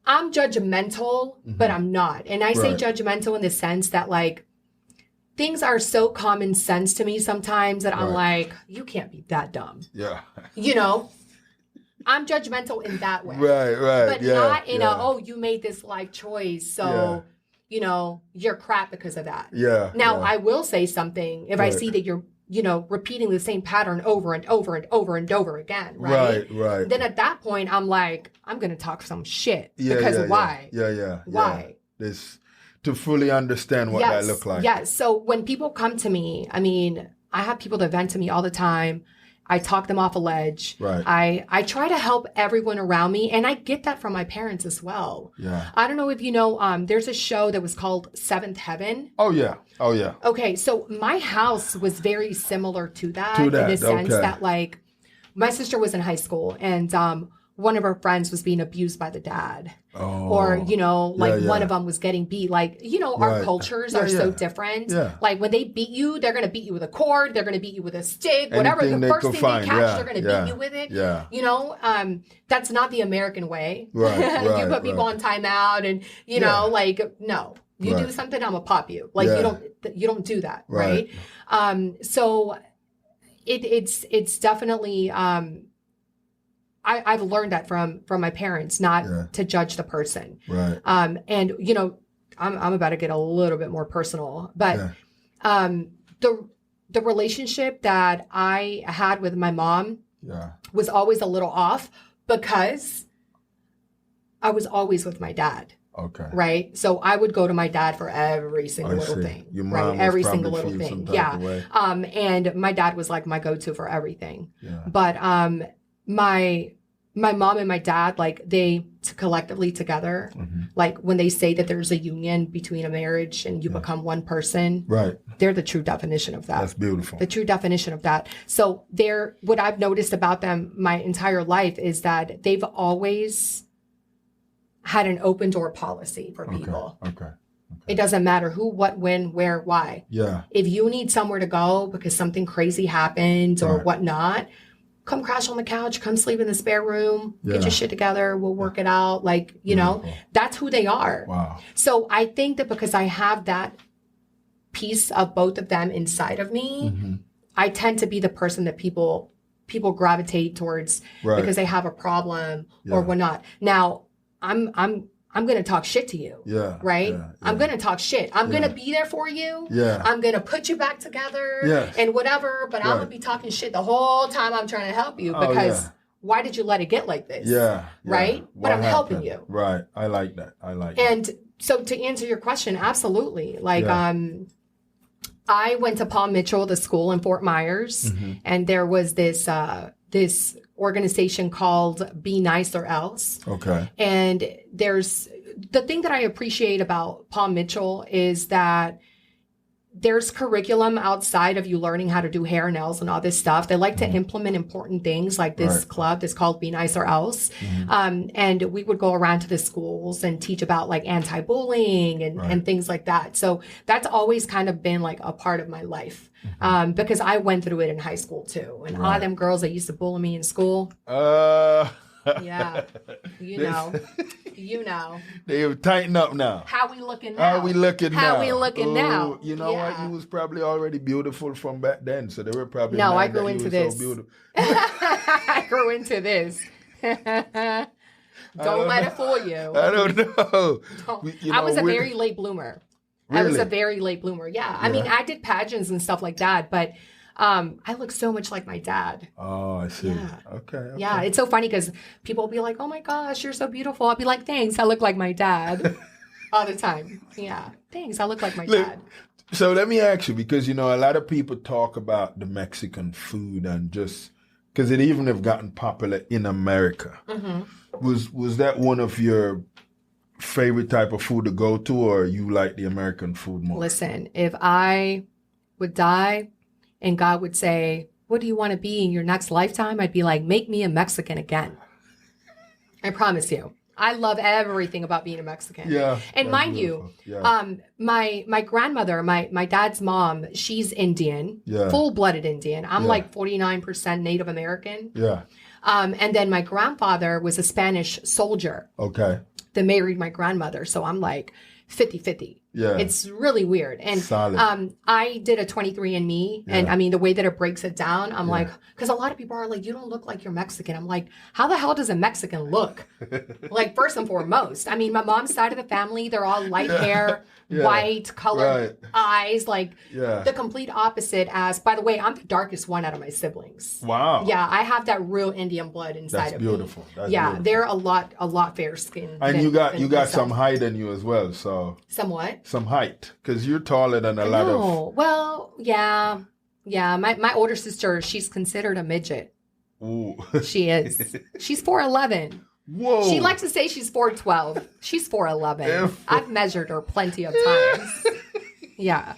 I'm judgmental, but I'm not. And I say Right. judgmental in the sense that like, things are so common sense to me sometimes that I'm like, you can't be that dumb. Yeah. You know? I'm judgmental in that way. Right. But not in you made this life choice, so you know, you're crap because of that. Yeah. Now I will say something if I see that you're, you know, repeating the same pattern over and over and over and over again, right? Right. Then at that point I'm like, I'm gonna talk some shit. Because why? Yeah. Why? This to fully understand what that look like. Yes. So when people come to me, I mean, I have people that vent to me all the time. I talk them off a ledge. Right. I try to help everyone around me, and I get that from my parents as well. Yeah. I don't know if you know, there's a show that was called Seventh Heaven. Oh yeah. Okay, so my house was very similar to that in the sense that like my sister was in high school and one of her friends was being abused by the dad. Or, you know, like one of them was getting beat. Like, you know, our cultures are so different. Yeah. Like when they beat you, they're going to beat you with a cord. They're going to beat you with a stick, whatever. The first thing they catch, they're going to beat you with it. Yeah. You know, that's not the American way. Right, You put people on timeout and, you know, like, no. You do something, I'm going to pop you. Like you don't do that. Right. So it's definitely, I've learned that from my parents, not to judge the person. Right. And you know, I'm about to get a little bit more personal, but the relationship that I had with my mom was always a little off because I was always with my dad. Okay. Right. So I would go to my dad for every single little thing. Your mom right. Every single probably little feel thing. some type of way. And my dad was like my go-to for everything. Yeah. But my mom and my dad, like they collectively together, like when they say that there's a union between a marriage and you become one person, right? They're the true definition of that. That's beautiful. The true definition of that. So what I've noticed about them my entire life is that they've always had an open door policy for people. Okay. It doesn't matter who, what, when, where, why. Yeah. If you need somewhere to go because something crazy happened or whatnot, come crash on the couch, come sleep in the spare room, get your shit together, we'll work it out. Like, you know, that's who they are. Wow. So I think that because I have that piece of both of them inside of me, I tend to be the person that people gravitate towards because they have a problem or whatnot. Now, I'm going to talk shit to you. Yeah. Right? Yeah. I'm going to talk shit. I'm going to be there for you. Yeah. I'm going to put you back together and whatever, but I'm going to be talking shit the whole time I'm trying to help you because why did you let it get like this? Yeah. Right? But I'm helping you. Right. I like that. And so to answer your question, absolutely. Like, I went to Paul Mitchell, the school in Fort Myers, and there was this organization called Be Nice or Else. Okay. And there's the thing that I appreciate about Paul Mitchell is that there's curriculum outside of you learning how to do hair, nails, and all this stuff. They like to implement important things like this club that's called Be Nice or Else. And we would go around to the schools and teach about like anti-bullying and things like that. So that's always kind of been like a part of my life because I went through it in high school too. And all them girls that used to bully me in school. Yeah, you know. They tighten up now. How we looking now? How we looking now? You know what? You was probably already beautiful from back then, so they were probably I grew into this. So beautiful. I grew into this. Don't let it fool you. I don't know. I was a very late bloomer. I was a very late bloomer. Yeah. I mean, Yeah. I did pageants and stuff like that, but I look so much like my dad. Oh, I see. Yeah. Okay. Yeah, it's so funny because people will be like, "Oh my gosh, you're so beautiful." I'll be like, "Thanks, I look like my dad." All the time. Yeah. Thanks, I look like my Look, dad. So let me ask you, because a lot of people talk about the Mexican food and just because it even have gotten popular in America. Was that one of your favorite type of food to go to, or you like the American food more? Listen, if I would die and God would say, "What do you want to be in your next lifetime?" I'd be like, "Make me a Mexican again." I promise you. I love everything about being a Mexican. Yeah. And that's mind beautiful. you, Yeah. my grandmother, my dad's mom, she's Indian, Yeah. full-blooded Indian. I'm Yeah. like 49% Native American. Yeah. And then my grandfather was a Spanish soldier Okay. that married my grandmother. So I'm like 50-50. Yeah. It's really weird. And Solid. I did a 23andMe. And Yeah. I mean, the way that it breaks it down, I'm like, because a lot of people are like, "You don't look like you're Mexican." I'm like, how the hell does a Mexican look? Like, first and foremost, I mean, my mom's side of the family, they're all light hair, Yeah. white, colored Right. eyes, like Yeah. the complete opposite as, by the way, I'm the darkest one out of my siblings. Wow. Yeah, I have that real Indian blood inside That's of beautiful. me. That's yeah, beautiful. they're a lot fair skinned. And you got some height in you as well, so Somewhat. some height, because you're taller than a lot of. No. Well, yeah. Yeah. My older sister, she's considered a midget. Ooh. She is. She's 4'11". Whoa. She likes to say she's 4'12". She's 4'11". If- I've measured her plenty of times. Yeah.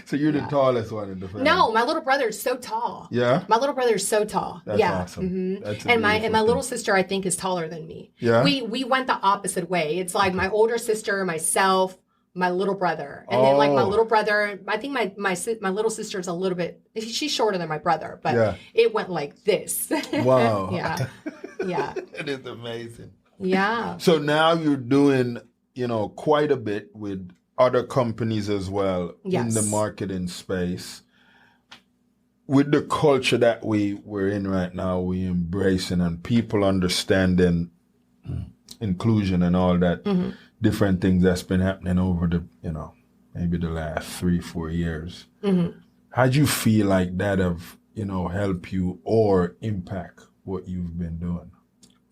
So you're the tallest one in the family. No, my little brother is so tall. Yeah. My little brother is so tall. That's yeah. awesome. Mhm. That's a And my beautiful little thing. sister, I think, is taller than me. Yeah? We went the opposite way. It's like my older sister, myself, my little brother, and then like my Oh. little brother. I think my little sister is a little bit. She's shorter than my brother, but Yeah. it went like this. Wow. Yeah. Yeah. That is amazing. Yeah. So now you're doing, quite a bit with other companies as well in Yes. the marketing space. With the culture that we're in right now, we embracing and people understanding inclusion and all that different things that's been happening over the, maybe the last 3-4 years. How do you feel like that have, help you or impact what you've been doing?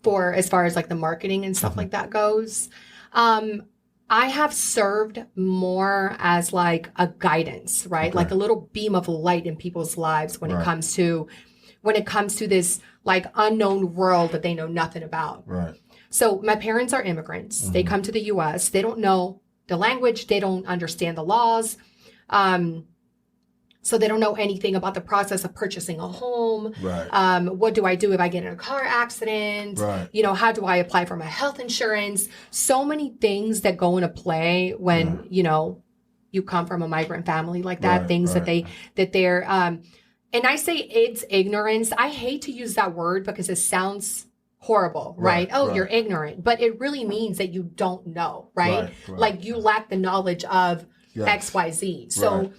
For as far as like the marketing and stuff like that goes, I have served more as like a guidance, right? Okay. Like a little beam of light in people's lives when Right. it comes to this like unknown world that they know nothing about. Right. So my parents are immigrants. They come to the US. They don't know the language. They don't understand the laws. So they don't know anything about the process of purchasing a home. Right. What do I do if I get in a car accident? Right. How do I apply for my health insurance? So many things that go into play when, you come from a migrant family like that, Right, things right. that they're, and I say it's ignorance. I hate to use that word because it sounds horrible, right? Oh, right. you're ignorant, but it really means that you don't know, right? Right. Like you lack the knowledge of Yes. X, Y, Z. So Right.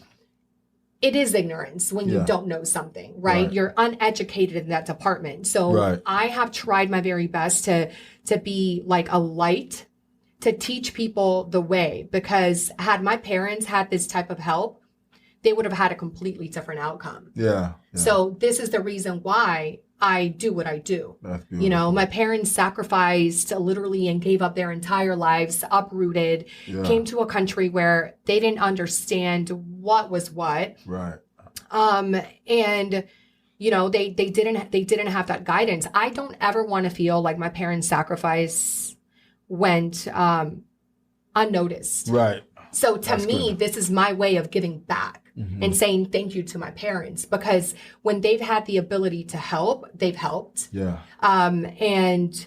it is ignorance when you Yeah. don't know something, right? Right. You're uneducated in that department. So Right. I have tried my very best to be like a light to teach people the way, because had my parents had this type of help, they would have had a completely different outcome. Yeah. So this is the reason why I do what I do. That's beautiful. My parents sacrificed literally and gave up their entire lives, uprooted, Yeah. came to a country where they didn't understand what was what. Right. And they didn't have that guidance. I don't ever want to feel like my parents' sacrifice went unnoticed. Right. So to That's me, good. this is my way of giving back and saying thank you to my parents, because when they've had the ability to help, they've helped. Yeah. And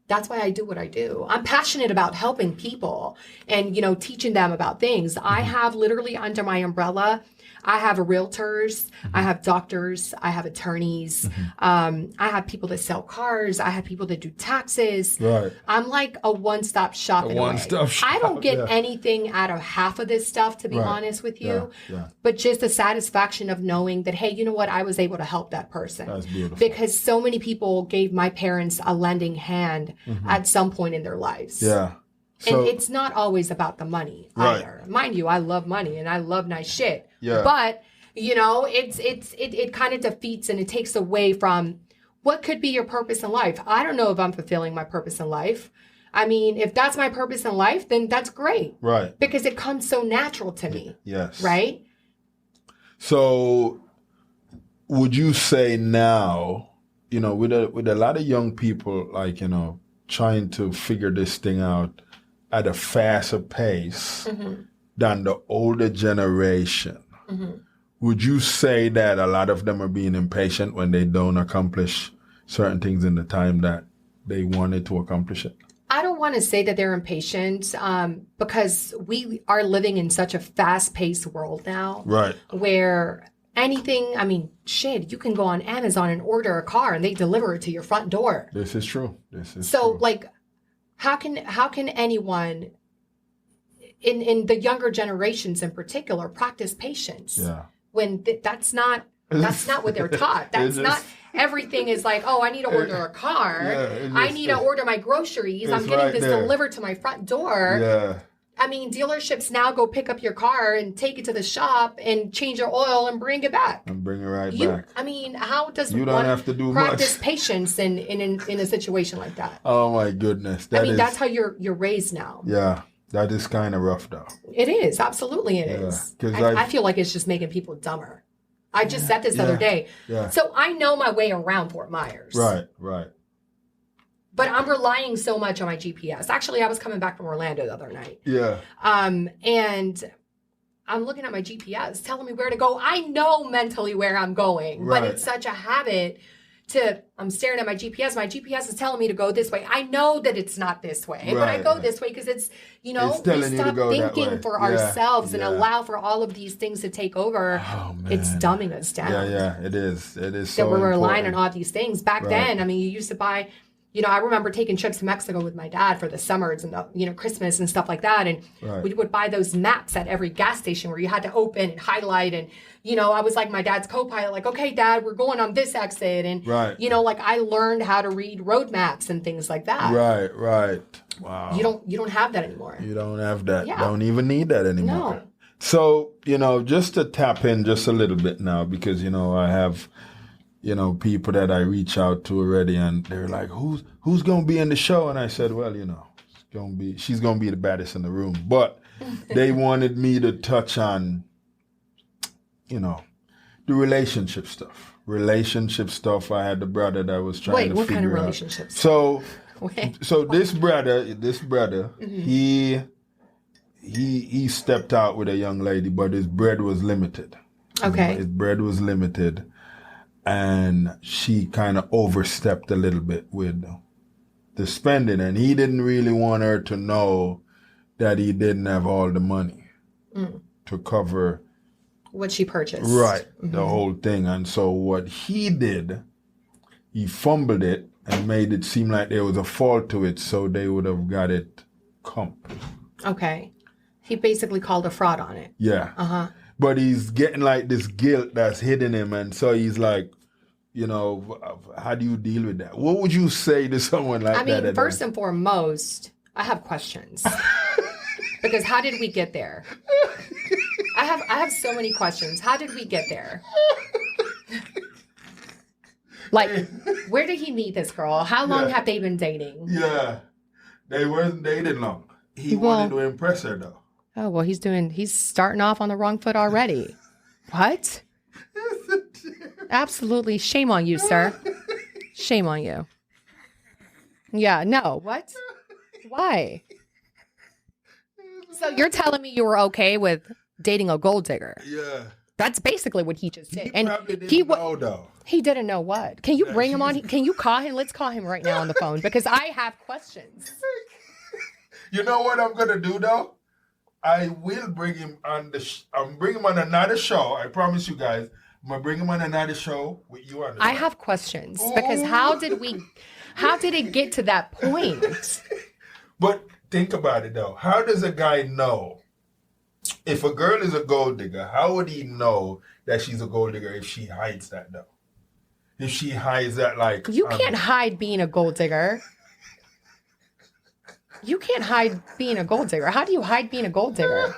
that's why I do what I do. I'm passionate about helping people and, teaching them about things. I have literally under my umbrella, I have realtors, I have doctors, I have attorneys, I have people that sell cars, I have people that do taxes. Right. I'm like a one-stop shop. in a way. one-stop shop, I don't get yeah. anything out of half of this stuff, to be Right. honest with you. Yeah. But just the satisfaction of knowing that, hey, you know what? I was able to help that person. That's beautiful. Because so many people gave my parents a lending hand at some point in their lives. Yeah. And it's not always about the money Right. either. Mind you, I love money and I love nice shit. Yeah. But, you know, it kind of defeats and it takes away from what could be your purpose in life. I don't know if I'm fulfilling my purpose in life. I mean, if that's my purpose in life, then that's great. Right. Because it comes so natural to me. Yes. Right? So would you say now, you know, with a lot of young people, like, you know, trying to figure this thing out at a faster pace than the older generation, would you say that a lot of them are being impatient when they don't accomplish certain things in the time that they wanted to accomplish it? I don't want to say that they're impatient because we are living in such a fast-paced world now. Right. Where anything, I mean, shit, you can go on Amazon and order a car and they deliver it to your front door. This is true. This is so true. like, how can anyone in the younger generations in particular practice patience? Yeah. When that's not what they're taught. That's not everything is like, oh, I need to order a car. I need to order my groceries. I'm getting right this there. delivered to my front door. Yeah. I mean, dealerships now go pick up your car and take it to the shop and change your oil and bring it back. And bring it right back. I mean, how does You don't one have to do practice much. patience in a situation like that? Oh my goodness. That's how you're raised now. Yeah. That is kind of rough though. It is. Absolutely it is. 'Cause I feel like it's just making people dumber. I just said this the other day. Yeah. So I know my way around Fort Myers. Right, right. But I'm relying so much on my GPS. Actually, I was coming back from Orlando the other night. Yeah. And I'm looking at my GPS telling me where to go. I know mentally where I'm going, Right. but it's such a habit I'm staring at my GPS. My GPS is telling me to go this way. I know that it's not this way, but I Right. go this way because it's, you know, It's telling we you to stop go that way. thinking for Yeah, ourselves and yeah. allow for all of these things to take over. Oh man. It's dumbing us down. Yeah, it is. It is so That we're relying on important. all these things. Back Right. then, I mean, you used to buy, you know, I remember taking trips to Mexico with my dad for the summers and, Christmas and stuff like that. And Right. we would buy those maps at every gas station where you had to open and highlight. And, I was like my dad's co-pilot, like, okay, Dad, we're going on this exit. And, Right. like I learned how to read road maps and things like that. Right. Wow. You don't have that anymore. You don't have that. Yeah. Don't even need that anymore. No. So, just to tap in just a little bit now, because, I have, people that I reach out to already and they're like, who's going to be in the show? And I said, well, she's going to be the baddest in the room. But they wanted me to touch on, the relationship stuff. I had the brother that was trying to figure out. Wait, what kind of relationships? So, Wait. so this brother, he stepped out with a young lady, but his bread was limited. Okay. His bread was limited, and she kind of overstepped a little bit with the spending, and he didn't really want her to know that he didn't have all the money to cover What she purchased. the whole thing. And so what he did, he fumbled it and made it seem like there was a fault to it, so they would have got it comp. Okay. He basically called a fraud on it. Yeah. Uh-huh. But he's getting like this guilt that's hitting him, and so he's like, how do you deal with that? What would you say to someone like that? I mean, first and foremost, I have questions. Because how did we get there? I have so many questions. How did we get there? Like, where did he meet this girl? How long have they been dating? Yeah. They weren't dating long. He wanted to impress her though. Oh, well, he's starting off on the wrong foot already. What? Absolutely. Shame on you, sir. Shame on you. Yeah, no. What? Why? So you're telling me you were okay with dating a gold digger? Yeah. That's basically what he just did. He probably didn't know though. He didn't know what. Can you bring him on? Can you call him? Let's call him right now on the phone because I have questions. You know what I'm gonna do though? I will bring him on I'm bring him on another show. I promise you guys. I'm gonna bring him on another show with you on the I have questions because how did it get to that point? But think about it though. How does a guy know if a girl is a gold digger? How would he know that she's a gold digger if she hides that though? If she hides that like You can't hide being a gold digger. You can't hide being a gold digger. How do you hide being a gold digger?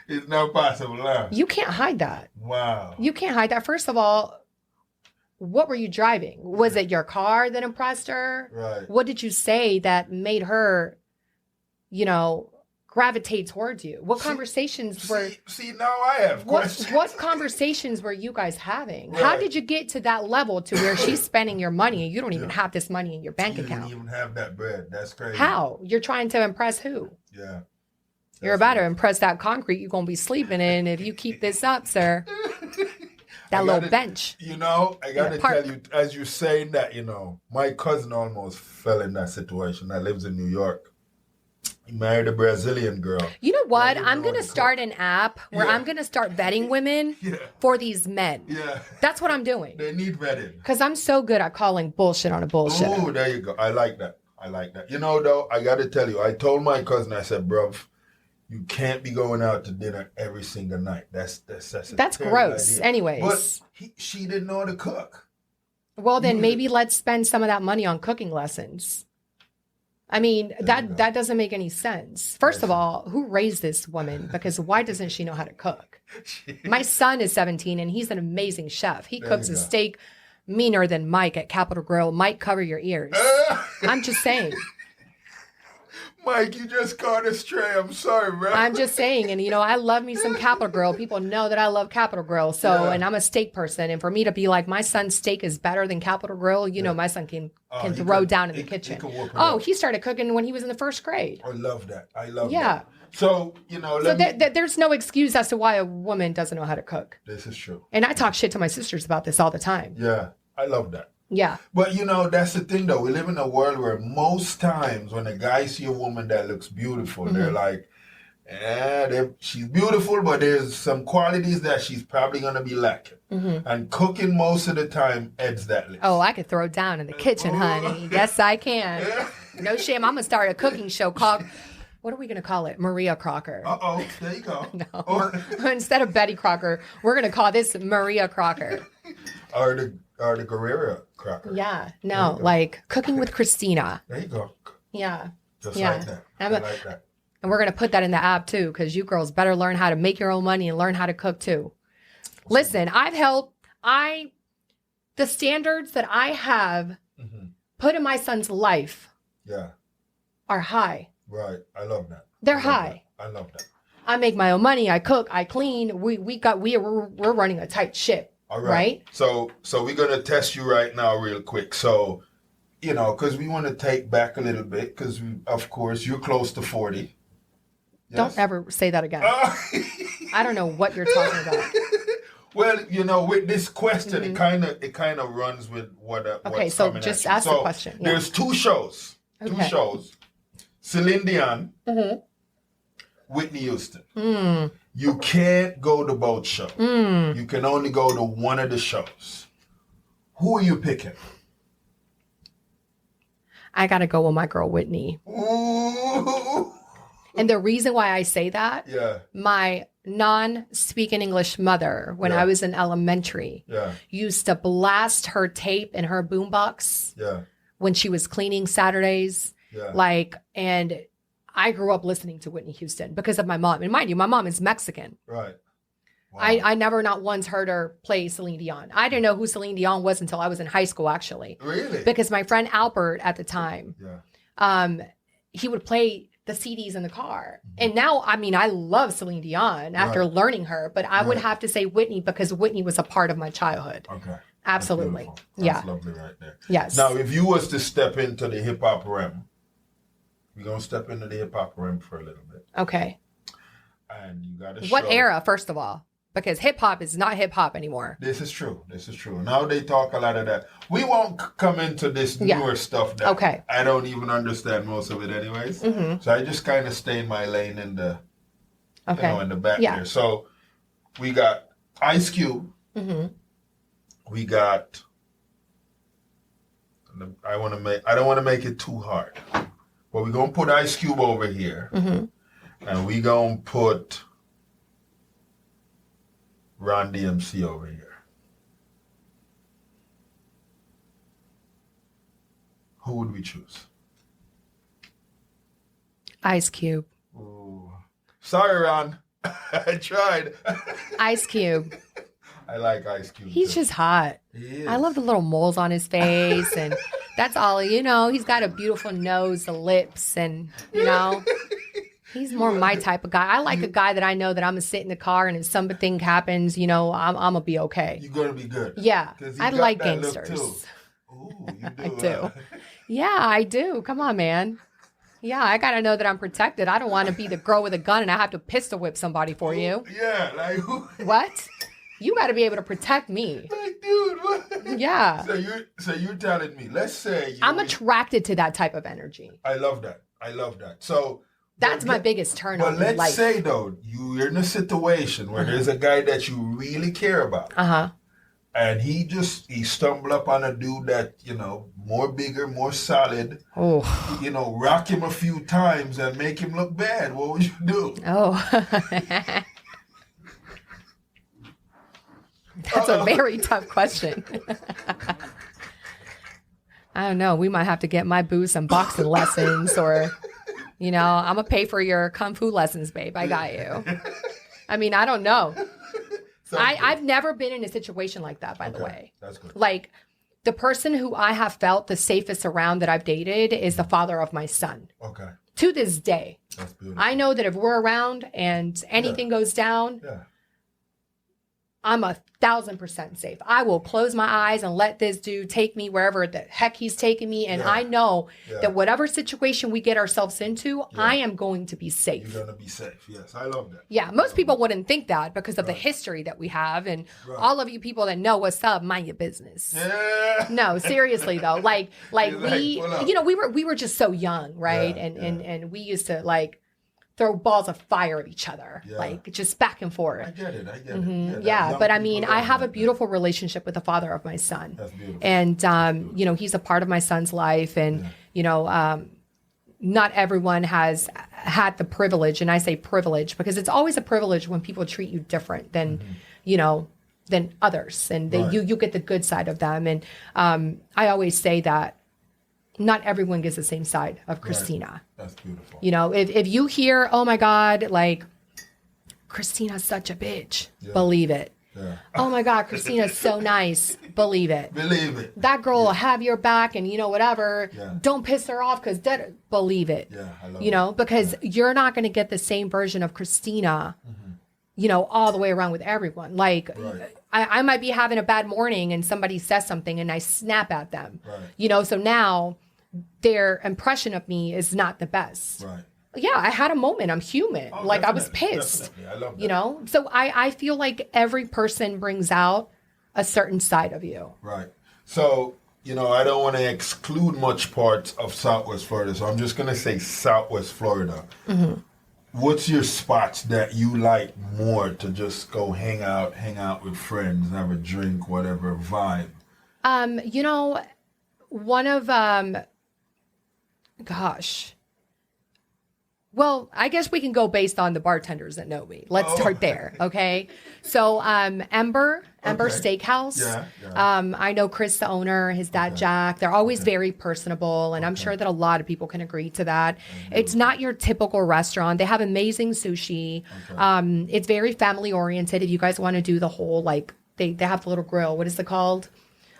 It's not possible, huh? You can't hide that. Wow. You can't hide that. First of all, what were you driving? Was it your car that impressed her? Right. What did you say that made her, gravitate towards you? What conversations were... See, now I have questions. What conversations were you guys having? Right. How did you get to that level to where she's spending your money and you don't even have this money in your bank You account? didn't even have that bread. That's crazy. How? You're trying to impress who? Yeah. You're about to impress that concrete you're going to be sleeping in if you keep this up, sir. That little bench. I got to tell you, as you're saying that, my cousin almost fell in that situation that lives in New York. He married a Brazilian girl. You know what? I'm going to start an app where I'm going to start vetting women for these men. Yeah. That's what I'm doing. They need vetting. Because I'm so good at calling bullshit on a bullshit. Oh, there you go. I like that. Though, I got to tell you, I told my cousin, I said, bruv, you can't be going out to dinner every single night. That's gross. Idea. Anyways. But she didn't know how to cook. Well, then maybe let's spend some of that money on cooking lessons. I mean, that doesn't make any sense. First of all, who raised this woman? Because why doesn't she know how to cook? My son is 17 and he's an amazing chef. He cooks a steak meaner than Mike at Capitol Grill. Mike, cover your ears. I'm just saying. Mike, you just caught us stray. I'm sorry, bro. I'm just saying. And, I love me some Capitol Grill. People know that I love Capitol Grill. So, and I'm a steak person. And for me to be like, my son's steak is better than Capitol Grill, my son can throw down in the kitchen. He started cooking when he was in the first grade. I love that. That. So, there's no excuse as to why a woman doesn't know how to cook. This is true. And I talk shit to my sisters about this all the time. Yeah, I love that. Yeah. But, that's the thing, though. We live in a world where most times when a guy see a woman that looks beautiful, they're like, she's beautiful, but there's some qualities that she's probably going to be lacking. And cooking most of the time adds that list. Oh, I could throw down in the kitchen, honey. Yes, I can. No shame. I'm going to start a cooking show called... What are we going to call it? Maria Crocker. Uh-oh, there you go. No. Instead of Betty Crocker, we're going to call this Maria Crocker. Or the Guerrera Crocker. Yeah. No, like cooking with Christina. There you go. Yeah. Just like that. I like that. And we're going to put that in the app too, because you girls better learn how to make your own money and learn how to cook too. Listen, the standards that I have put in my son's life are high. Right. I love that. They're high. I love that. I make my own money. I cook. I clean. We're running a tight ship. All right. So we're gonna test you right now, real quick. So, because we want to take back a little bit, because of course you're close to 40. Yes? Don't ever say that again. I don't know what you're talking about. Well, with this question, it kind of runs with what. Okay, so just ask the question. Yeah. There's two shows. Celine Dion, Whitney Houston. You can't go to both shows. You can only go to one of the shows. Who are you picking? I got to go with my girl, Whitney. Ooh. And the reason why I say that, my non-speaking English mother, when I was in elementary, used to blast her tape in her boombox when she was cleaning Saturdays. And I grew up listening to Whitney Houston because of my mom. And mind you, my mom is Mexican. Right. Wow. I never not once heard her play Celine Dion. I didn't know who Celine Dion was until I was in high school, actually. Really? Because my friend Albert at the time, he would play the CDs in the car. And now, I love Celine Dion after learning her, but I would have to say Whitney because Whitney was a part of my childhood. Okay. Absolutely. That's lovely right there. Yes. Now, if you was to step into the hip hop realm, we're going to step into the hip hop realm for a little bit. Okay. And you got to What era, first of all? Because hip hop is not hip hop anymore. This is true. Now they talk a lot of that. We won't come into this newer stuff that I don't even understand most of it anyways. So I just kind of stay in my lane in the, in the back there. So we got Ice Cube. We got, I don't want to make it too hard, but we're going to put Ice Cube over here. And we're going to put Ron DMC over here. Who would we choose? Ice Cube. Ooh. Sorry, Ron. I tried. Ice Cube. I like Ice Cube. He's too. just hot. He is. I love the little moles on his face, and that's all. He's got a beautiful nose, the lips, and he's more my type of guy. I like a guy that I know that I'm gonna sit in the car, and if something happens, I'm gonna be okay. You're gonna be good. Yeah, 'Cause you I got like that look, gangsters. too. Ooh, you do. I do. Yeah, I do. Come on, man. Yeah, I gotta know that I'm protected. I don't want to be the girl with a gun and I have to pistol whip somebody for you. Yeah, like who? What? You got to be able to protect me. Like, dude, what? Yeah. So you're telling me, let's say I'm attracted to that type of energy. I love that. So that's my biggest turn on. But let's life. say though, you're in a situation where there's a guy that you really care about. And he stumbled up on a dude that, more bigger, more solid. Oh. Rock him a few times and make him look bad. What would you do? Oh. That's a very tough question. I don't know. We might have to get my boo some boxing lessons or, I'm going to pay for your kung fu lessons, babe. I got you. I mean, I don't know. I've never been in a situation like that, by the way. That's good. Like, the person who I have felt the safest around that I've dated is the father of my son. Okay. To this day. That's beautiful. I know that if we're around and anything goes down, I'm 1,000% safe. I will close my eyes and let this dude take me wherever the heck he's taking me. And I know that whatever situation we get ourselves into, I am going to be safe. You're going to be safe. Yes, I love that. Yeah, most people wouldn't think that because of the history that we have. And all of you people that know what's up, mind your business. Yeah. No, seriously though. Like we, we were just so young, right? Yeah, and we used to throw balls of fire at each other, just back and forth. I get it. Yeah, but I mean, I have a beautiful relationship with the father of my son. That's beautiful. And, he's a part of my son's life. And, not everyone has had the privilege. And I say privilege because it's always a privilege when people treat you different than, than others. And you get the good side of them. And I always say that not everyone gets the same side of Christina. That's beautiful. If you hear, oh my God, Christina's such a bitch, believe it. Yeah. Oh my God, Christina's so nice, believe it. Believe it. That girl will have your back and whatever. Yeah. Don't piss her off because believe it. Yeah, I love it. Because you're not going to get the same version of Christina, all the way around with everyone. I might be having a bad morning and somebody says something and I snap at them. Right. So now their impression of me is not the best. Right. Yeah, I had a moment. I'm human. I was pissed. Definitely. I love that. So I feel like every person brings out a certain side of you. Right. So, I don't want to exclude much parts of Southwest Florida. So I'm just going to say Southwest Florida. Mm-hmm. What's your spots that you like more to just go hang out with friends, have a drink, whatever vibe? One of well, I guess we can go based on the bartenders that know me. Let's start there, okay? So, Ember Steakhouse. Yeah. I know Chris, the owner, his dad, Jack. They're always very personable, and I'm sure that a lot of people can agree to that. It's not your typical restaurant. They have amazing sushi. It's very family-oriented. If you guys want to do the whole, they have the little grill. What is it called?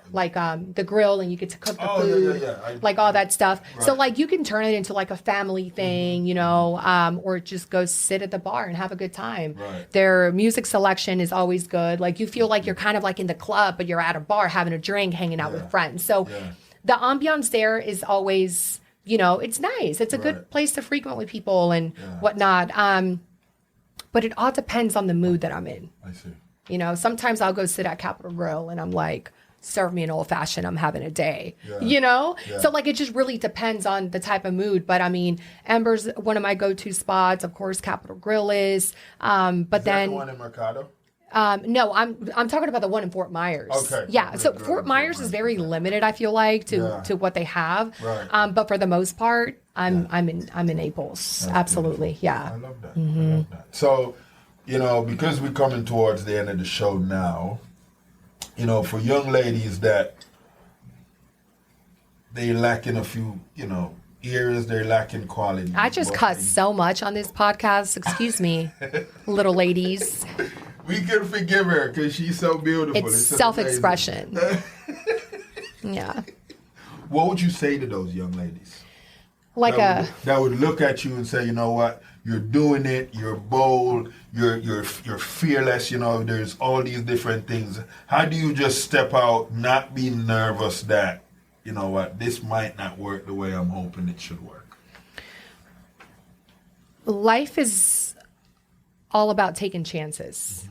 The grill and you get to cook the food, all that stuff. Right. So you can turn it into a family thing, or just go sit at the bar and have a good time. Right. Their music selection is always good. You feel like you're kind of in the club, but you're at a bar having a drink, hanging out with friends. So the ambiance there is always, it's nice. It's a good place to frequent with people and whatnot. But it all depends on the mood that I'm in. I see. Sometimes I'll go sit at Capitol Grill and I'm serve me an old fashioned, I'm having a day, So it just really depends on the type of mood. But I mean, Ember's one of my go-to spots. Of course, Capitol Grill is. But then the one in Mercado? No, I'm talking about the one in Fort Myers. Okay. Yeah. So Fort Myers is very limited, I feel like, to what they have. Right. But for the most part, I'm in Naples. That's absolutely. Beautiful. Yeah. I love that. I love that. So, because we're coming towards the end of the show now, for young ladies that they lack in a few, areas they're lacking quality. I just cuss so much on this podcast. Excuse me, little ladies. We can forgive her because she's so beautiful. It's self-expression. Yeah. What would you say to those young ladies? That would look at you and say, you know what, you're doing it, you're bold, you're fearless, you know, there's all these different things. How do you just step out, not be nervous that, you know what, this might not work the way I'm hoping it should work? Life is all about taking chances.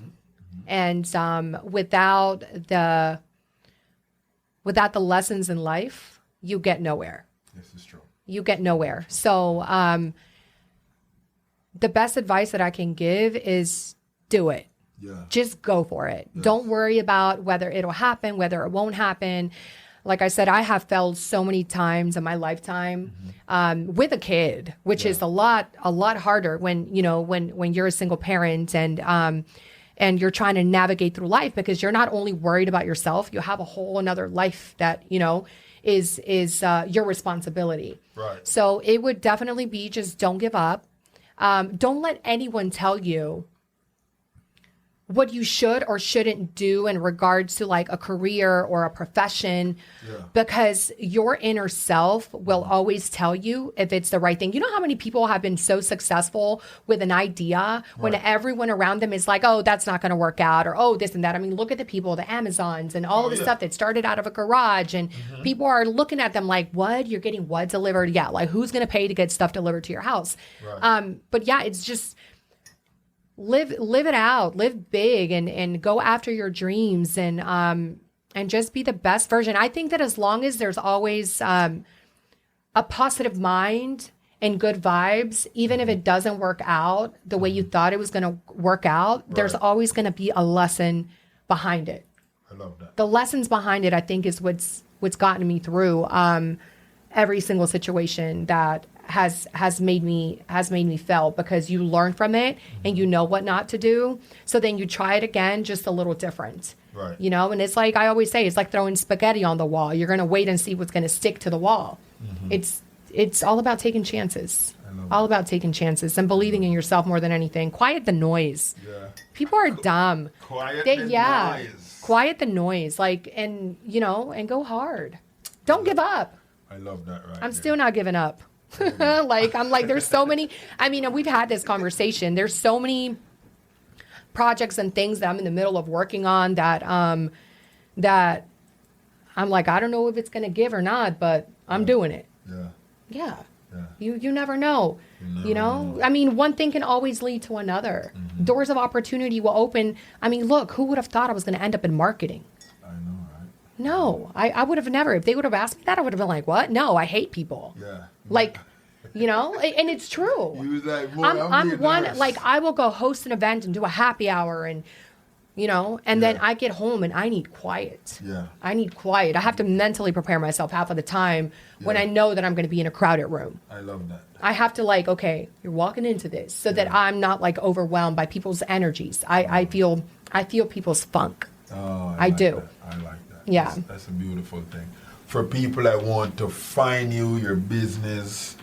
And without the lessons in life, you get nowhere. This is true. You get nowhere. So the best advice that I can give is do it. Yeah. Just go for it. Yes. Don't worry about whether it'll happen, whether it won't happen. Like I said, I have failed so many times in my lifetime with a kid, which is a lot harder when you're a single parent and you're trying to navigate through life, because you're not only worried about yourself, you have a whole another life that, is your responsibility. Right. So it would definitely be just don't give up. Don't let anyone tell you what you should or shouldn't do in regards to like a career or a profession, because your inner self will always tell you if it's the right thing. You know how many people have been so successful with an idea when everyone around them is like, oh, that's not going to work out, or oh, this and that. I mean, look at the people, the Amazons and all of the stuff that started out of a garage, and people are looking at them like, what? You're getting what delivered? Yeah. Like, who's going to pay to get stuff delivered to your house? Right. But yeah, it's just, live it out, live big, and go after your dreams, and just be the best version. I think that as long as there's always a positive mind and good vibes, even if it doesn't work out the way you thought it was going to work out, there's always going to be a lesson behind it. I love that. The lessons behind it, I think, is what's gotten me through every single situation that has made me fail, because you learn from it and you know what not to do. So then you try it again, just a little different. Right. And it's like I always say, it's like throwing spaghetti on the wall. You're going to wait and see what's going to stick to the wall. It's all about taking chances. All about taking chances and believing in yourself more than anything. Quiet the noise. Yeah. People are dumb. Quiet the noise. Quiet the noise. And go hard. Don't give up. I love that. Right. I'm still not giving up. There's so many, we've had this conversation. There's so many projects and things that I'm in the middle of working on that I'm like, I don't know if it's going to give or not, but I'm doing it. Yeah. You never know. One thing can always lead to another. Doors of opportunity will open. Look, who would have thought I was going to end up in marketing? I know, right? No, I would have never. If they would have asked me that, I would have been like, what? No, I hate people. Yeah. And it's true. You was like, I'm one, like, I will go host an event and do a happy hour and then I get home and I need quiet. Yeah. I need quiet. I have to mentally prepare myself half of the time when I know that I'm going to be in a crowded room. I love that. I have to okay, you're walking into this so that I'm not overwhelmed by people's energies. I feel people's funk. Oh, I do. That. I like that. Yeah. That's a beautiful thing. For people that want to find you, your business,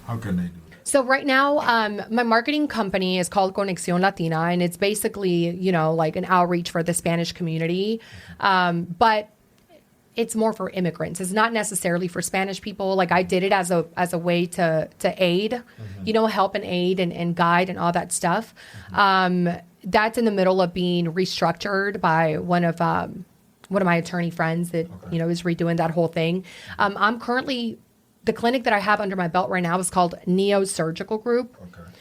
how can they do that? So right now, my marketing company is called Conexión Latina, and it's basically, an outreach for the Spanish community. But it's more for immigrants. It's not necessarily for Spanish people. Like, I did it as a way to aid, help and aid and guide and all that stuff. That's in the middle of being restructured by one of my attorney friends that, is redoing that whole thing. I'm currently, the clinic that I have under my belt right now is called Neo Surgical Group. Okay.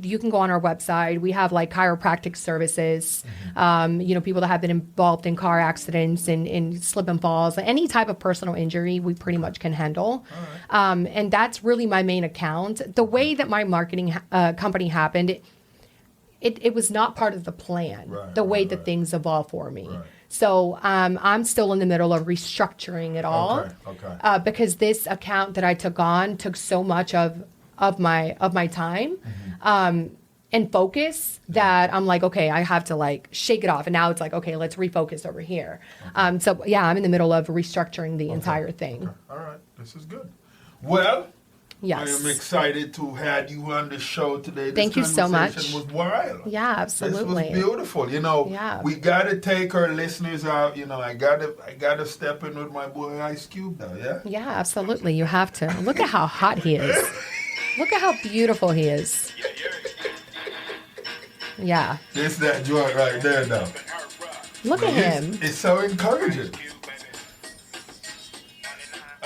You can go on our website. We have chiropractic services, people that have been involved in car accidents and slip and falls, any type of personal injury, we pretty much can handle. Right. And that's really my main account. The way that my marketing company happened, it was not part of the plan, the way that things evolved for me. Right. So I'm still in the middle of restructuring it all. Okay. Because this account that I took on took so much of my time and focus that I'm like, okay, I have to shake it off. And now it's like, okay, let's refocus over here. Okay. So yeah, I'm in the middle of restructuring the entire thing. Okay. All right. This is good. Well, Yes. I am excited to have you on the show today. Thank you so much. This conversation was wild. Yeah, absolutely. This was beautiful. You know, Yeah. we gotta take our listeners out. You know, I gotta step in with my boy Ice Cube though, yeah? Yeah, absolutely. You have to. Look at how hot he is. Look at how beautiful he is. Yeah. This that joint right there though. Look at him. It's so encouraging.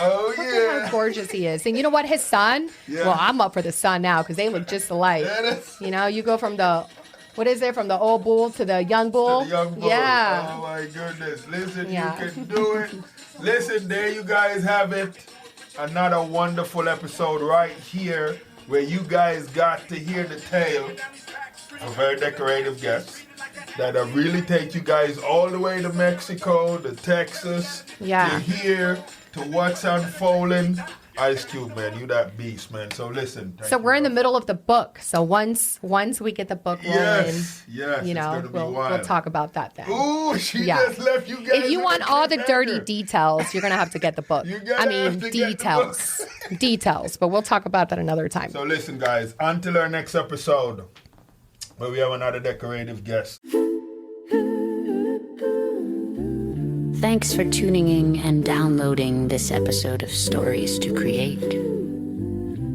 Oh, Look at yeah. how gorgeous he is. And you know what? His son? Yeah. Well, I'm up for the son now because they look just alike. Yeah, that's- You know, you go from the, what is it, from the old bull to the young bull? The young boy. Yeah. Oh, my goodness. Listen, Yeah. you can do it. Listen, there you guys have it. Another wonderful episode right here where you guys got to hear the tale of very decorative guests that'll really take you guys all the way to Mexico, to Texas, Yeah. to here, to what's unfolding. Ice Cube, man, you that beast, man. So listen. So we're in the middle of the book. So once we get the book rolling, yes, you it's know, gonna be we'll wild. talk about that then. Ooh, she Yeah. just left you guys. If you with want a all the cliffhanger. dirty details, you're gonna have to get the book. You gotta have to get the details, details. But we'll talk about that another time. So listen, guys, until our next episode, where we have another decorative guest. Thanks for tuning in and downloading this episode of Stories to Create.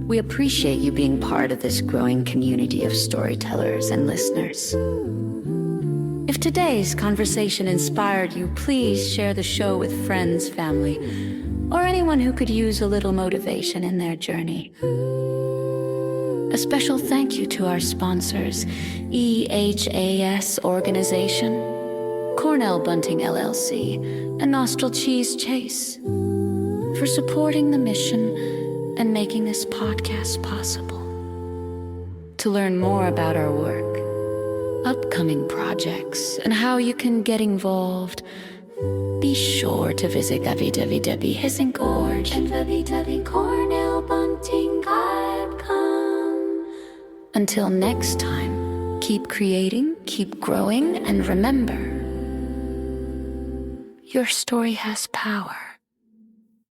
We appreciate you being part of this growing community of storytellers and listeners. If today's conversation inspired you, please share the show with friends, family, or anyone who could use a little motivation in their journey. A special thank you to our sponsors, EHAS Organization, Cornell Bunting LLC, and Nostril Cheese Chase for supporting the mission and making this podcast possible. To learn more about our work, upcoming projects, and how you can get involved, be sure to visit www.hissinggorge and www.cornellbunting.com. Until next time, keep creating, keep growing, and remember, your story has power.